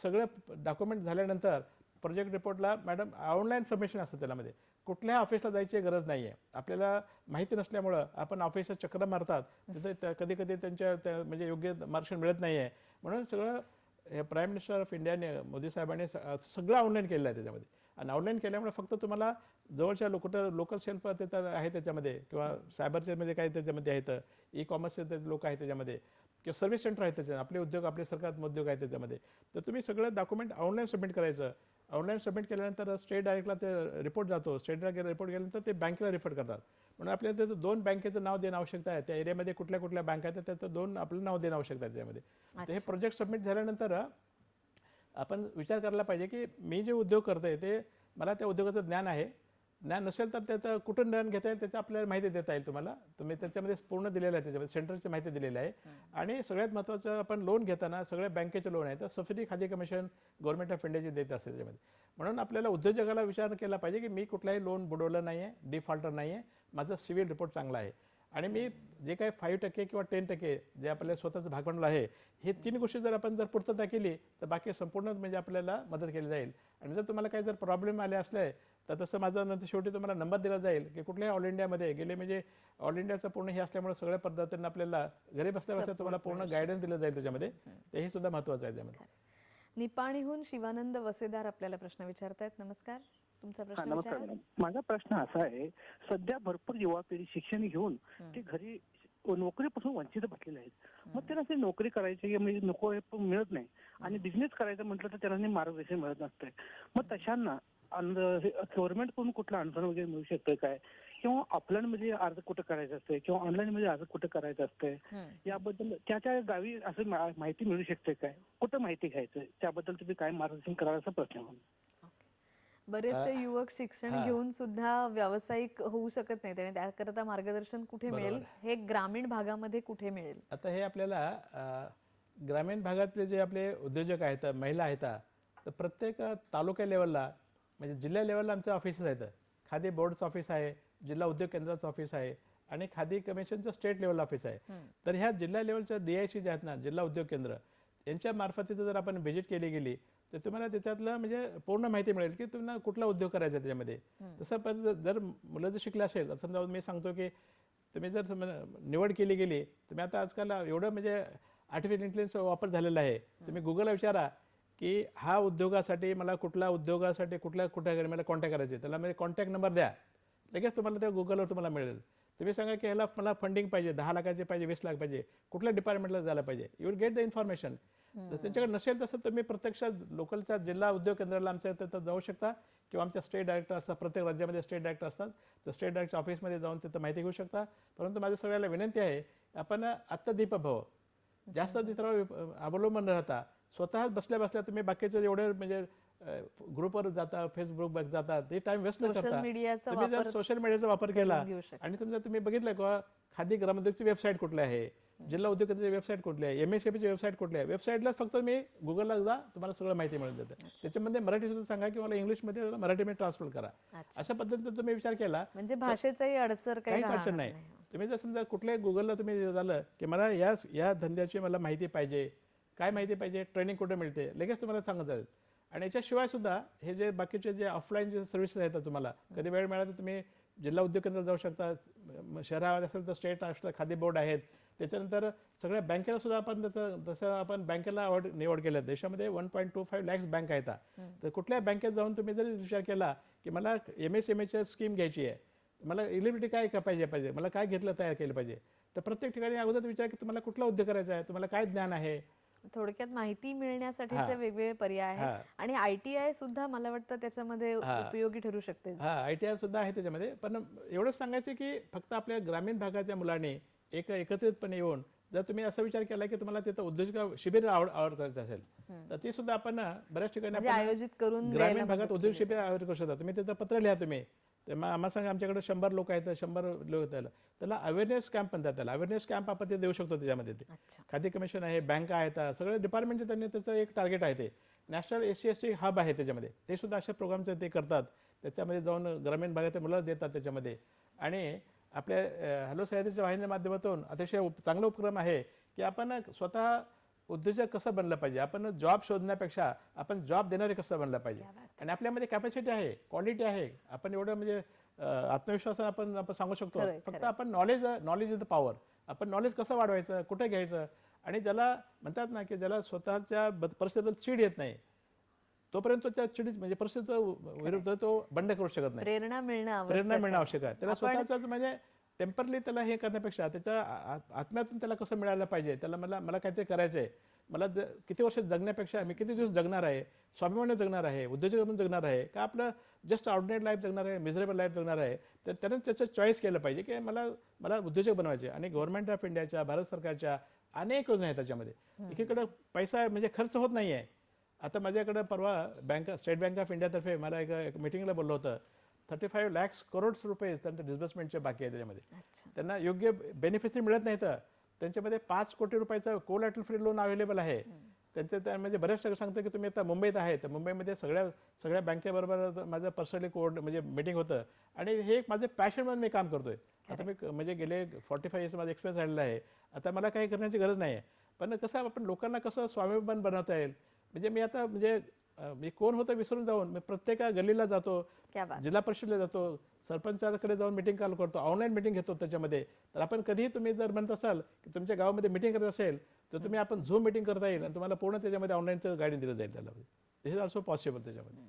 सगळं डॉक्युमेंट झाल्यानंतर प्रोजेक्ट रिपोर्टला मॅडम ऑनलाईन सबमिशन असतं, त्यामध्ये कुठल्या ऑफिसला जायची गरज नाही आहे. आपल्याला माहिती नसल्यामुळं आपण ऑफिसला चक्र मारतात, तिथे कधी कधी त्यांच्या म्हणजे योग्य मार्गदर्शन मिळत नाही आहे. म्हणून सगळं हे प्राईम मिनिस्टर ऑफ इंडियाने, मोदी साहेबांनी सगळं ऑनलाईन केलेलं आहे त्याच्यामध्ये. आणि ऑनलाईन केल्यामुळे फक्त तुम्हाला जवळच्या लोकल सेल्फ तिथं आहे त्याच्यामध्ये, किंवा सायबरच्यामध्ये काही त्याच्यामध्ये आहेत, ई-कॉमर्सचे लोक आहेत त्याच्यामध्ये, किंवा सर्व्हिस सेंटर आहेत त्याच्यामध्ये, आपले उद्योग, आपले सरकार उद्योग आहेत त्याच्यामध्ये. तर तुम्ही सगळं डॉक्युमेंट ऑनलाईन सबमिट करायचं. ऑनलाईन सबमिट केल्यानंतर स्टेट डायरेक्टला ते रिपोर्ट जातो, स्टेट डायरेक्ट रिपोर्ट गेल्यानंतर ते बँकेला रिफर करतात. म्हणून आपल्याला त्याचं 2 बँकेचं नाव देणं आवश्यकता आहे. त्या एरियामध्ये कुठल्या कुठल्या बँक आहेत त्याचं 2 आपलं नाव देणं आवश्यकता आहे त्याच्यामध्ये. तर हे प्रोजेक्ट सबमिट झाल्यानंतर आपण विचार करायला पाहिजे की मी जे उद्योग करतोय ते मला त्या उद्योगाचं ज्ञान आहे. ज्ञान नसेल तर त्याचं कुठून ज्ञान घेता येईल त्याचं आपल्याला माहिती देता येईल तुम्हाला. तुम्ही त्याच्यामध्ये पूर्ण दिलेलं आहे, त्याच्यामध्ये सेंटरची माहिती दिलेली आहे. आणि सगळ्यात महत्त्वाचं, आपण लोन घेताना सगळ्या बँकेचे लोन आहे तर subsidy khadi commission government of इंडियाची देत असते त्याच्यामध्ये. म्हणून आपल्याला उद्योजकाला विचार केला पाहिजे की मी कुठलाही लोन बुडवलं नाही आहे, डिफॉल्टर नाही आहे, माझा सिव्हिल रिपोर्ट चांगला आहे. आणि मी जे काही 5% किंवा 10% जे आपल्या स्वतःचं भागभांडवल आहे, हे 3 गोष्टी जर आपण जर पूर्तता केली तर बाकी संपूर्ण म्हणजे आपल्याला मदत केली जाईल. आणि जर तुम्हाला काही जर प्रॉब्लेम आले असले तर तसं माझा नंतर शेवटी तुम्हाला नंबर दिला जाईल की कुठल्याही ऑल इंडियामध्ये गेले म्हणजे ऑल इंडियाचं पूर्ण हे असल्यामुळे सगळ्या पद्धतीनं आपल्याला घरी बसल्या बसल्या तुम्हाला पूर्ण गायडन्स दिलं जाईल त्याच्यामध्ये. तेही सुद्धा महत्त्वाचं आहे त्यामध्ये. निपाणीहून शिवानंद वसेदार आपल्याला प्रश्न विचारतायत. नमस्कार, तुमचा प्रश्न नमस्कार विचारा. मॅडम. माझा प्रश्न असा आहे, सध्या भरपूर युवा पिढी शिक्षण घेऊन ते घरी नोकरीपासून वंचित बसलेले आहेत. मग त्यांना ते नोकरी करायची म्हणजे नको मिळत नाही आणि बिझनेस करायचं म्हटलं तर त्यांना मार्गदर्शन मिळत नसतंय. मग तशांना गव्हर्नमेंट कडून कुठलं अनुदान वगैरे मिळू शकतं काय, किंवा ऑफलाईन मध्ये अर्ज कुठं करायचं असतंय किंवा ऑनलाईन मध्ये अर्ज कुठं करायचं असतंय, याबद्दल त्या गावी असं माहिती मिळू शकते काय, कुठं माहिती घ्यायचं त्याबद्दल तुम्ही काय मार्गदर्शन कराल असा प्रश्न आहे. बरेचसे युवक शिक्षण घेऊन सुद्धा व्यावसायिक होऊ शकत नाहीत आणि त्याकरता मार्गदर्शन कुठे मिळेल, हे ग्रामीण भागामध्ये कुठे मिळेल? आता हे आपल्याला ग्रामीण भागातले जे आपले उद्योजक आहेत, महिला आहेत, तर प्रत्येक तालुका लेवलला म्हणजे जिल्हा लेवलला आमचं ऑफिसेस आहेत. खादी बोर्डचं ऑफिस आहे, जिल्हा उद्योग केंद्राचं ऑफिस आहे आणि खादी कमिशनचं स्टेट लेवल ऑफिस आहे. तर ह्या जिल्हा लेवलच्या DIC जे आहेत ना, जिल्हा उद्योग केंद्र, यांच्या मार्फत तिथं जर आपण व्हिजिट केली गेली तर तुम्हाला त्याच्यातलं म्हणजे पूर्ण माहिती मिळेल की तुम्हाला कुठला उद्योग करायचा आहे त्याच्यामध्ये. तसं पण जर मुलं जर शिकले असेल तर समजा मी सांगतो की तुम्ही जर निवड केली गेली, तुम्ही आता आजकाल एवढं म्हणजे आर्टिफिशियल इंटेलिजन्सचा वापर झालेला आहे, तुम्ही गुगलला विचारा की हा उद्योगासाठी मला कुठल्या मला कॉन्टॅक्ट करायचे, त्याला म्हणजे कॉन्टॅक्ट नंबर द्या, लगेच तुम्हाला त्या गुगलवर तुम्हाला मिळेल. तुम्ही सांगा की ह्याला मला फंडिंग पाहिजे, 10 लाखाचे पाहिजे, 20 लाख पाहिजे, कुठल्या डिपार्टमेंटला जायला पाहिजे, you will get the information. जर त्यांच्याकडे नसेल तसं तुम्ही प्रत्यक्षात लोकलच्या जिल्हा उद्योग केंद्राला आमच्या तिथं जाऊ शकता किंवा आमच्या स्टेट डायरेक्टर असतात, प्रत्येक राज्यामध्ये स्टेट डायरेक्टर असतात, तर स्टेट डायरेक्टर ऑफिसमध्ये जाऊन तिथं माहिती घेऊ शकता. परंतु माझ्या सगळ्याला विनंती आहे, आपण आत्मदीप भव, जास्त तिथं अवलंबून राहता, स्वतः बसल्या बसल्या तुम्ही बाकीचे एवढे म्हणजे ग्रुपवर जाता, फेसबुक जाता, ते टाइम वेस्ट न करता तुम्ही जर सोशल मीडियाचा वापर केला आणि तुम्ही बघितलं किंवा खादी ग्रामोद्योगची वेबसाईट कुठली आहे, जिल्हा उद्योग केंद्राची वेबसाईट कुठली आहे, MSMEची वेबसाईट कुठली आहे, वेबसाईटलाच फक्त मी गुगलला जा, तुम्हाला सगळं माहिती मिळून देतं. त्याच्यामध्ये मराठी सुद्धा सांगा किंवा मला इंग्लिशमध्ये मराठीमध्ये ट्रान्सलेट करा. अशा पद्धतीने तुम्ही विचार केला म्हणजे भाषेचाही अडसर काहीच अडचण नाही. तुम्ही जर समजा कुठल्याही गुगलला तुम्ही झालं की मला या धंद्याची मला माहिती पाहिजे, काय माहिती पाहिजे, ट्रेनिंग कुठे मिळते, लगेच तुम्हाला सांगत जाईल. आणि याच्याशिवाय सुद्धा हे जे बाकीचे जे ऑफलाईन जे सर्व्हिसेस आहेत, तुम्हाला कधी वेळ मिळाला तर तुम्ही जिल्हा उद्योग केंद्रात जाऊ शकता, शहरामध्ये असेल तर स्टेट नॅशनल खादी बोर्ड आहेत. त्याच्यानंतर सगळ्या बँकेला सुद्धा आपण तसं आपण बँकेला निवड केल्या. देशामध्ये 1.25 लाख बँक आहेत. तर कुठल्या बँकेत जाऊन तुम्ही जरी विचार केला की मला MSMEची स्कीम घ्यायची आहे, मला एलिजिबिलिटी काय पाहिजे, मला काय घेतलं तयार केलं पाहिजे, तर प्रत्येक ठिकाणी अगोदर विचार की तुम्हाला कुठला उद्योग करायचा आहे, तुम्हाला काय ज्ञान आहे. थोडक्यात माहिती मिळण्यासाठीचे वेगवेगळे पर्याय आहेत आणि ITI सुद्धा मला वाटतं त्याच्यामध्ये उपयोगी ठरू शकते. ITI सुद्धा आहे त्याच्यामध्ये. पण एवढंच सांगायचं की फक्त आपल्या ग्रामीण भागाच्या मुलांनी एकत्रितपणे येऊन जर तुम्ही असा विचार केला की तुम्हाला तिथं उद्योजक शिबिर आवड करायचं असेल तर ते सुद्धा आपण बऱ्याच ठिकाणी आयोजित करून ग्रामीण भागात उद्योग शिबिर आयोजित करू शकता. तुम्ही तिथं पत्र लिहा, तुम्ही आम्हाला सांगा आमच्याकडे 100 लोक आहेत, 100 लोक त्याला अवेअरनेस कॅम्प म्हणतात. त्याला अवेअरनेस कॅम्प आपण ते देऊ शकतो. त्याच्यामध्ये ते खादी कमिशन आहे, बँका आहेत, सगळे डिपार्टमेंटचे त्यांनी त्याचं एक टार्गेट आहे. ते नॅशनल SC/ST हब आहे त्याच्यामध्ये, ते सुद्धा अशा प्रोग्रामचे ते करतात. त्याच्यामध्ये जाऊन ग्रामीण भागातील मुलं देतात त्याच्यामध्ये. आणि आपल्या हॅलो सह्याद्रीच्या वाहिनीच्या माध्यमातून अतिशय चांगला उपक्रम आहे की आपण स्वतः उद्योजक कसं बनलं पाहिजे, आपण जॉब शोधण्यापेक्षा आपण जॉब देणारे कसं बनलं पाहिजे. आणि आपल्यामध्ये कॅपॅसिटी आहे, क्वालिटी आहे, आपण एवढं म्हणजे आत्मविश्वासाने आपण सांगू शकतो. फक्त आपण नॉलेज इज द पॉवर. आपण नॉलेज कसं वाढवायचं, कुठे घ्यायचं, आणि ज्याला म्हणतात ना की ज्याला स्वतःच्या परिस्थितीला चीड येत नाही तोपर्यंत त्या चिडी म्हणजे परिस्थिती विरुद्ध तो बंड करू शकत नाही. प्रेरणा मिळणं आवश्यक आहे. त्याला स्वतःच म्हणजे टेम्परली त्याला हे करण्यापेक्षा त्याच्या आत्म्यातून त्याला कसं मिळायला पाहिजे, त्याला मला काहीतरी करायचं आहे, मला किती वर्ष जगण्यापेक्षा मी किती दिवस जगणार आहे, स्वाभिमानी जगणार आहे, उद्योजक म्हणून जगणार आहे का आपलं जस्ट ऑर्डिनरी लाईफ जगणार आहे, मिझरेबल लाईफ जगणार आहे, तर त्यानं त्याचं चॉईस केलं पाहिजे की मला उद्योजक बनवायचे. आणि गव्हर्नमेंट ऑफ इंडियाच्या, भारत सरकारच्या अनेक योजना आहेत त्याच्यामध्ये. एकीकडे पैसा म्हणजे खर्च होत नाही आहे. आता माझ्याकडे परवा स्टेट बँक ऑफ इंडियातर्फे मला एक मिटिंगला बोललं होतं, 35 लाख करोड रुपये त्यांच्या डिस्बर्समेंटचे बाकी आहे त्याच्यामध्ये. त्यांना योग्य बेनिफिट मिळत नाही, तर त्यांच्यामध्ये 5 कोटी रुपयाचं कोलॅटरल फ्री लोन अवेलेबल आहे. त्यांचं म्हणजे बऱ्याच सगळं सांगतं की तुम्ही आता मुंबईत आहे, तर मुंबईमध्ये सगळ्या बँकेबरोबर माझं पर्सनली कोड म्हणजे मीटिंग होतं आणि हे एक माझं पॅशन म्हणून मी काम करतोय. आता मी म्हणजे गेले 45 इयर्स माझा एक्सपिरियन्स राहिलेला आहे. आता मला काही करण्याची गरज नाही आहे. पण कसं आपण लोकांना कसं स्वाभिमान बनवता येईल, म्हणजे मी आता म्हणजे मी कोण होतं विसरून जाऊन मी प्रत्येक गल्लीला जातो, क्या बात. जिल्हा परिषदेला जातो, सरपंचाकडे जाऊन मिटिंग कॉल करतो, ऑनलाईन मिटिंग घेतो त्याच्यामध्ये. तर आपण कधीही तुम्ही जर म्हणत असाल की तुमच्या गावामध्ये मिटिंग करत असेल तर तुम्ही आपण झूम मिटिंग करता येईल आणि तुम्हाला पूर्ण त्याच्यामध्ये ऑनलाईनचं गाईड दिलं जाईल त्याला. दिस इज ऑल्सो पॉसिबल त्याच्यामध्ये.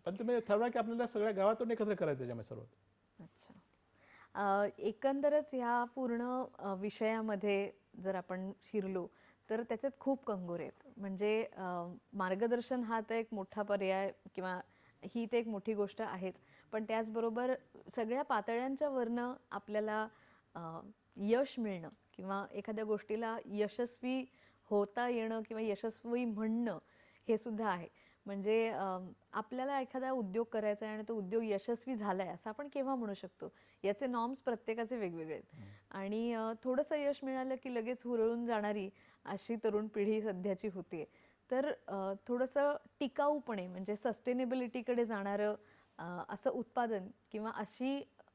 पण तुम्ही ठरवा की आपल्याला सगळ्या गावातून एकत्र करायचं त्याच्यामध्ये सर्व. अच्छा. एकंदरच ह्या पूर्ण विषयामध्ये जर आपण शिरलो तर त्याच्यात खूप कंगोरे आहेत. म्हणजे मार्गदर्शन हा तर एक मोठा पर्याय किंवा ही तर एक मोठी गोष्ट आहेच, पण त्याचबरोबर सगळ्या पातळ्यांच्या वरनं आपल्याला यश मिळणं किंवा एखाद्या गोष्टीला यशस्वी होता येणं किंवा यशस्वी म्हणणं हे सुद्धा आहे. म्हणजे आपल्याला एखादा उद्योग करायचा आहे आणि तो उद्योग यशस्वी झाला आहे असं आपण केव्हा म्हणू शकतो, याचे नॉर्म्स प्रत्येकाचे वेगवेगळे आहेत. आणि थोडंसं यश मिळालं की लगेच हुरळून जाणारी अशी तरुण पिढी सध्याची होते. तर थोडंसं टिकाऊपणे म्हणजे सस्टेनेबिलिटीकडे जाणारं असं उत्पादन किंवा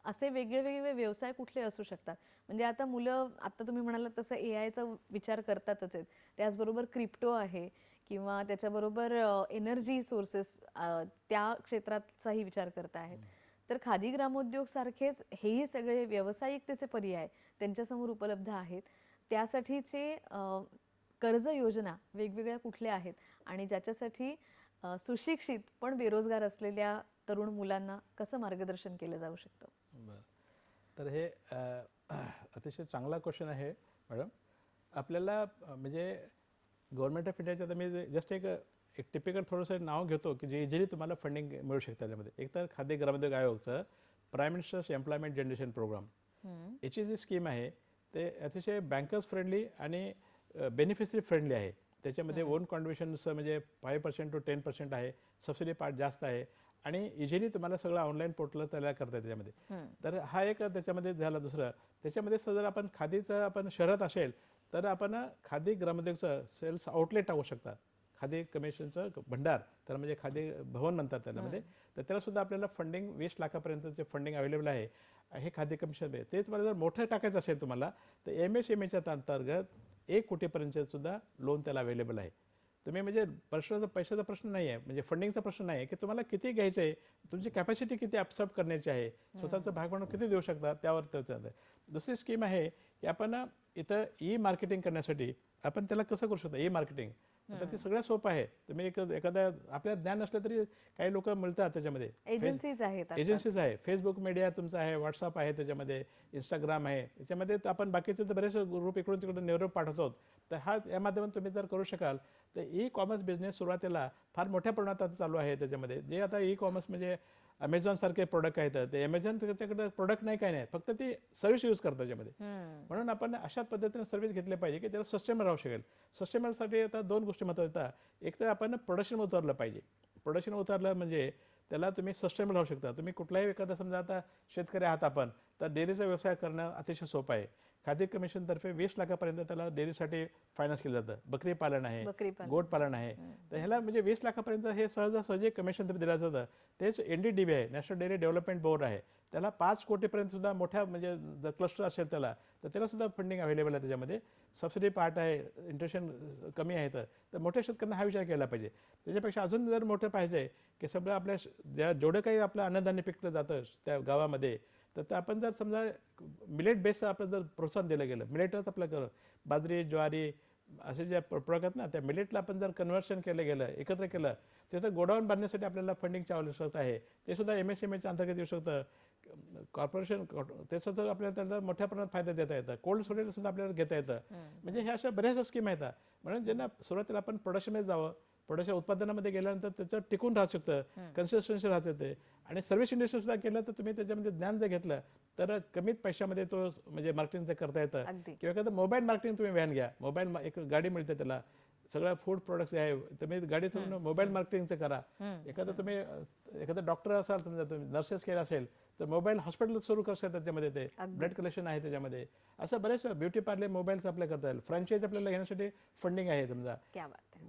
असे वेगळे व्यवसाय कुठले असू शकतात. म्हणजे आता मुलं, आता तुम्ही म्हणालात तसं AIचा विचार करतातच आहेत, त्याचबरोबर क्रिप्टो आहे किंवा त्याच्याबरोबर एनर्जी सोर्सेस त्या क्षेत्राचाही विचार करत आहेत. तर खादी ग्रामोद्योग सारखेच हेही सगळे व्यावसायिकतेचे पर्याय त्यांच्यासमोर उपलब्ध आहेत. त्यासाठीचे कर्ज योजना वेगवेगळ्या कुठल्या आहेत आणि ज्याच्यासाठी सुशिक्षित पण बेरोजगार असलेल्या तरुण मुलांना कसं मार्गदर्शन केलं जाऊ शकतं. बरं. तर हे अतिशय चांगला क्वेश्चन आहे मॅडम. आपल्याला म्हणजे गव्हर्नमेंट ऑफ इंडियाचं आता मी जस्ट एक टिपिकल थोडंसं नाव घेतो की जे इझिली तुम्हाला फंडिंग मिळू शकतं त्याच्यामध्ये. एक तर खादी ग्रामोद्योग आयोगचं prime ministers employment generation program, याची जी स्कीम आहे ते अतिशय बँकर्स फ्रेंडली आणि बेनिफिशरी फ्रेंडली आहे. त्याच्यामध्ये ओन कॉन्ट्रिब्युशन्स म्हणजे 5% to 10% आहे, सबसिडी पार्ट जास्त आहे आणि इझिली तुम्हाला सगळं ऑनलाईन पोर्टल तयार करता येते त्याच्यामध्ये. तर हा एक त्याच्यामध्ये झाला. दुसरं त्याच्यामध्ये जर आपण खादीचं आपण शहरात असेल तर आपण खादी ग्रामोद्योगचं सेल्स आउटलेट टाकू शकता. खादी कमिशनचं भंडार, त्याला म्हणजे खादी भवन म्हणतात त्याच्यामध्ये. तर त्याला सुद्धा आपल्याला फंडिंग 20 लाखापर्यंतचे फंडिंग अवेलेबल आहे. हे खादी कमिशन आहे. तेच मला जर मोठं टाकायचं असेल तुम्हाला तर MSMEच्या अंतर्गत 1 कोटीपर्यंत सुद्धा लोन त्याला अवेलेबल आहे. तुम्ही म्हणजे पैशाचा प्रश्न नाही आहे, म्हणजे फंडिंगचा प्रश्न नाही आहे की तुम्हाला किती घ्यायचं आहे, तुमची कॅपॅसिटी किती ॲब्सॉर्ब करण्याची आहे, स्वतःचा भाग म्हणून किती देऊ शकता त्यावर त्याचं आहे. दुसरी स्कीम आहे की आपण इथं मार्केटिंग करण्यासाठी आपण त्याला कसं करू शकतो. मार्केटिंग आता ते सगळ्यात सोपं आहे. तुम्ही एखाद्या आपल्याला ज्ञान असलं तरी काही लोक मिळतात त्याच्यामध्ये. एजन्सीज आहेत, एजन्सीज आहे, फेसबुक मीडिया तुमचा आहे, व्हॉट्सअप आहे, त्याच्यामध्ये इंस्टाग्राम आहे. त्याच्यामध्ये आपण बाकीचे तर बरेचसे ग्रुप इकडून तिकडे निरोप पाठवतो. तर या माध्यमातून तुम्ही जर करू शकाल तर कॉमर्स बिझनेस सुरुवातीला फार मोठ्या प्रमाणात आता चालू आहे त्याच्यामध्ये. जे आता कॉमर्स म्हणजे अमेझॉन सारखे प्रोडक्ट आहेत, ते अमेझॉन त्याच्याकडे प्रोडक्ट नाही काही नाही, फक्त ती सर्व्हिस यूज करतात त्याच्यामध्ये. म्हणून आपण अशा पद्धतीने सर्व्हिस घेतले पाहिजे की त्याला सस्टेनेबल राहू शकेल. सस्टेनेबलसाठी आता 2 गोष्टी महत्त्वाच्या येतात. एक तर आपण प्रोडक्शन उतरलं पाहिजे. प्रोडक्शन उतरलं म्हणजे त्याला तुम्ही सस्टेनेबल राहू शकता. तुम्ही कुठलाही एखादा समजा आता शेतकरी आहात आपण, तर डेअरीचा व्यवसाय करणं अतिशय सोपं आहे. खादी कमिशनतर्फे 20 लाखापर्यंत त्याला डेअरीसाठी फायनान्स केलं जातं. बकरी पालन आहे, गोट पालन आहे. तर ह्याला म्हणजे 20 लाखापर्यंत हे सहजासहजी कमिशन तरी दिलं जातं. तेच NDDB आहे, नॅशनल डेअरी डेव्हलपमेंट बोर्ड आहे, त्याला 5 कोटीपर्यंत सुद्धा मोठ्या म्हणजे जर क्लस्टर असेल त्याला सुद्धा फंडिंग अवेलेबल आहे. त्याच्यामध्ये सबसिडी पार्ट आहे, इंटरेशन कमी आहे. तर मोठ्या शेतकऱ्यांना हा विचार केला पाहिजे. त्याच्यापेक्षा अजून जर मोठं पाहिजे की सगळं आपल्या जेवढं काही आपलं अन्नधान्य पिकलं जातं त्या गावामध्ये, तर आपण जर समजा मिलेट बेसचं आपण जर प्रोत्साहन दिलं गेलं, मिलेटच आपलं बाजरी, ज्वारी असे जे प्रोडक्ट आहेत ना, त्या मिलेटला आपण जर कन्व्हर्शन केलं गेलं, एकत्र केलं, त्याचं गोडाऊन बांधण्यासाठी आपल्याला फंडिंगची आवश्यकता आहे. ते सुद्धा MSMEच्या अंतर्गत येऊ शकतं. कॉर्पोरेशन ते सुद्धा आपल्याला त्याला मोठ्या प्रमाणात फायदा देता येतं. कोल्ड स्टोरेज सुद्धा आपल्याला घेता येतं. म्हणजे ह्या अशा बऱ्याचशा स्कीम आहेत. म्हणून ज्यांना सुरुवातीला आपण प्रोडक्शनमध्ये जावं, प्रोडक्शन उत्पादनामध्ये गेल्यानंतर त्याचं टिकून राहू शकतं, कन्सिस्टन्सी राहते ते. आणि सर्व्हिस इंडस्ट्री सुद्धा केलं तर तुम्ही त्याच्यामध्ये ज्ञान जर घेतलं तर कमीत पैशामध्ये तो म्हणजे मार्केटिंग करता येतं. किंवा एखादं मोबाईल मार्केटिंग तुम्ही व्हॅन घ्या, मोबाईल एक गाडी मिळते त्याला, सगळं फूड प्रोडक्ट्स आहे, तुम्ही गाडीतून मोबाईल मार्केटिंगचं करा. एखादा डॉक्टर असाल, समजा तुम्ही नर्सेस केला असेल तर मोबाईल हॉस्पिटल सुरू करतात त्याच्यामध्ये. ते ब्लड कलेक्शन आहे त्याच्यामध्ये. असं बरेच ब्युटी पार्लर मोबाईलचं आपल्याला करता येईल. फ्रँचाईज आपल्याला घेण्यासाठी फंडिंग आहे समजा.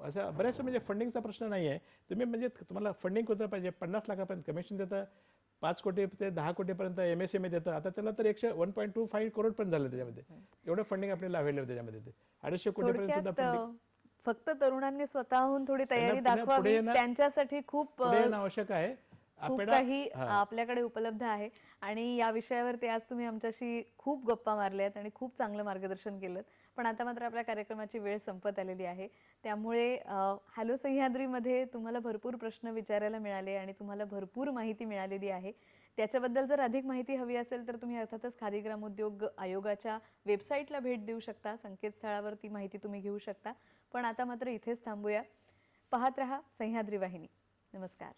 असं बऱ्याच म्हणजे फंडिंगचा प्रश्न नाही आहे. तुम्ही म्हणजे तुम्हाला फंडिंग होतं पाहिजे, 50 लाखापर्यंत कमिशन देतं, 5 कोटी ते 10 कोटीपर्यंत MSME देतं. आता त्याला तर 1.25 करोड पण झालं त्याच्यामध्ये. एवढं फंडिंग आपल्याला अवेलेबल त्याच्यामध्ये ते 250 कोटीपर्यंत सुद्धा थोडक्यात फंडिंग फक्त तरुणांनी स्वतःहून थोडी तयारी पुढे दाखवावी, येणं- त्यांच्यासाठी खूप पुढे येणं आवश्यक आहे. खूप काही आपल्याकडे उपलब्ध आहे. आणि या विषयावरती आज तुम्ही आमच्याशी खूप गप्पा मारल्यात आणि खूप चांगलं मार्गदर्शन केलं. पण आता मात्र आपल्या कार्यक्रमाची वेळ संपत आलेली आहे. त्यामुळे हॅलो सह्याद्रीमध्ये तुम्हाला भरपूर प्रश्न विचारायला मिळाले आणि तुम्हाला भरपूर माहिती मिळालेली आहे. त्याच्याबद्दल जर अधिक माहिती हवी असेल तर तुम्ही अर्थातच खादी ग्रामोद्योग आयोगाच्या वेबसाईटला भेट देऊ शकता. संकेतस्थळावर ती माहिती तुम्ही घेऊ शकता. पण आता मात्र इथेच थांबूया. पाहत रहा सह्याद्री वाहिनी. नमस्कार.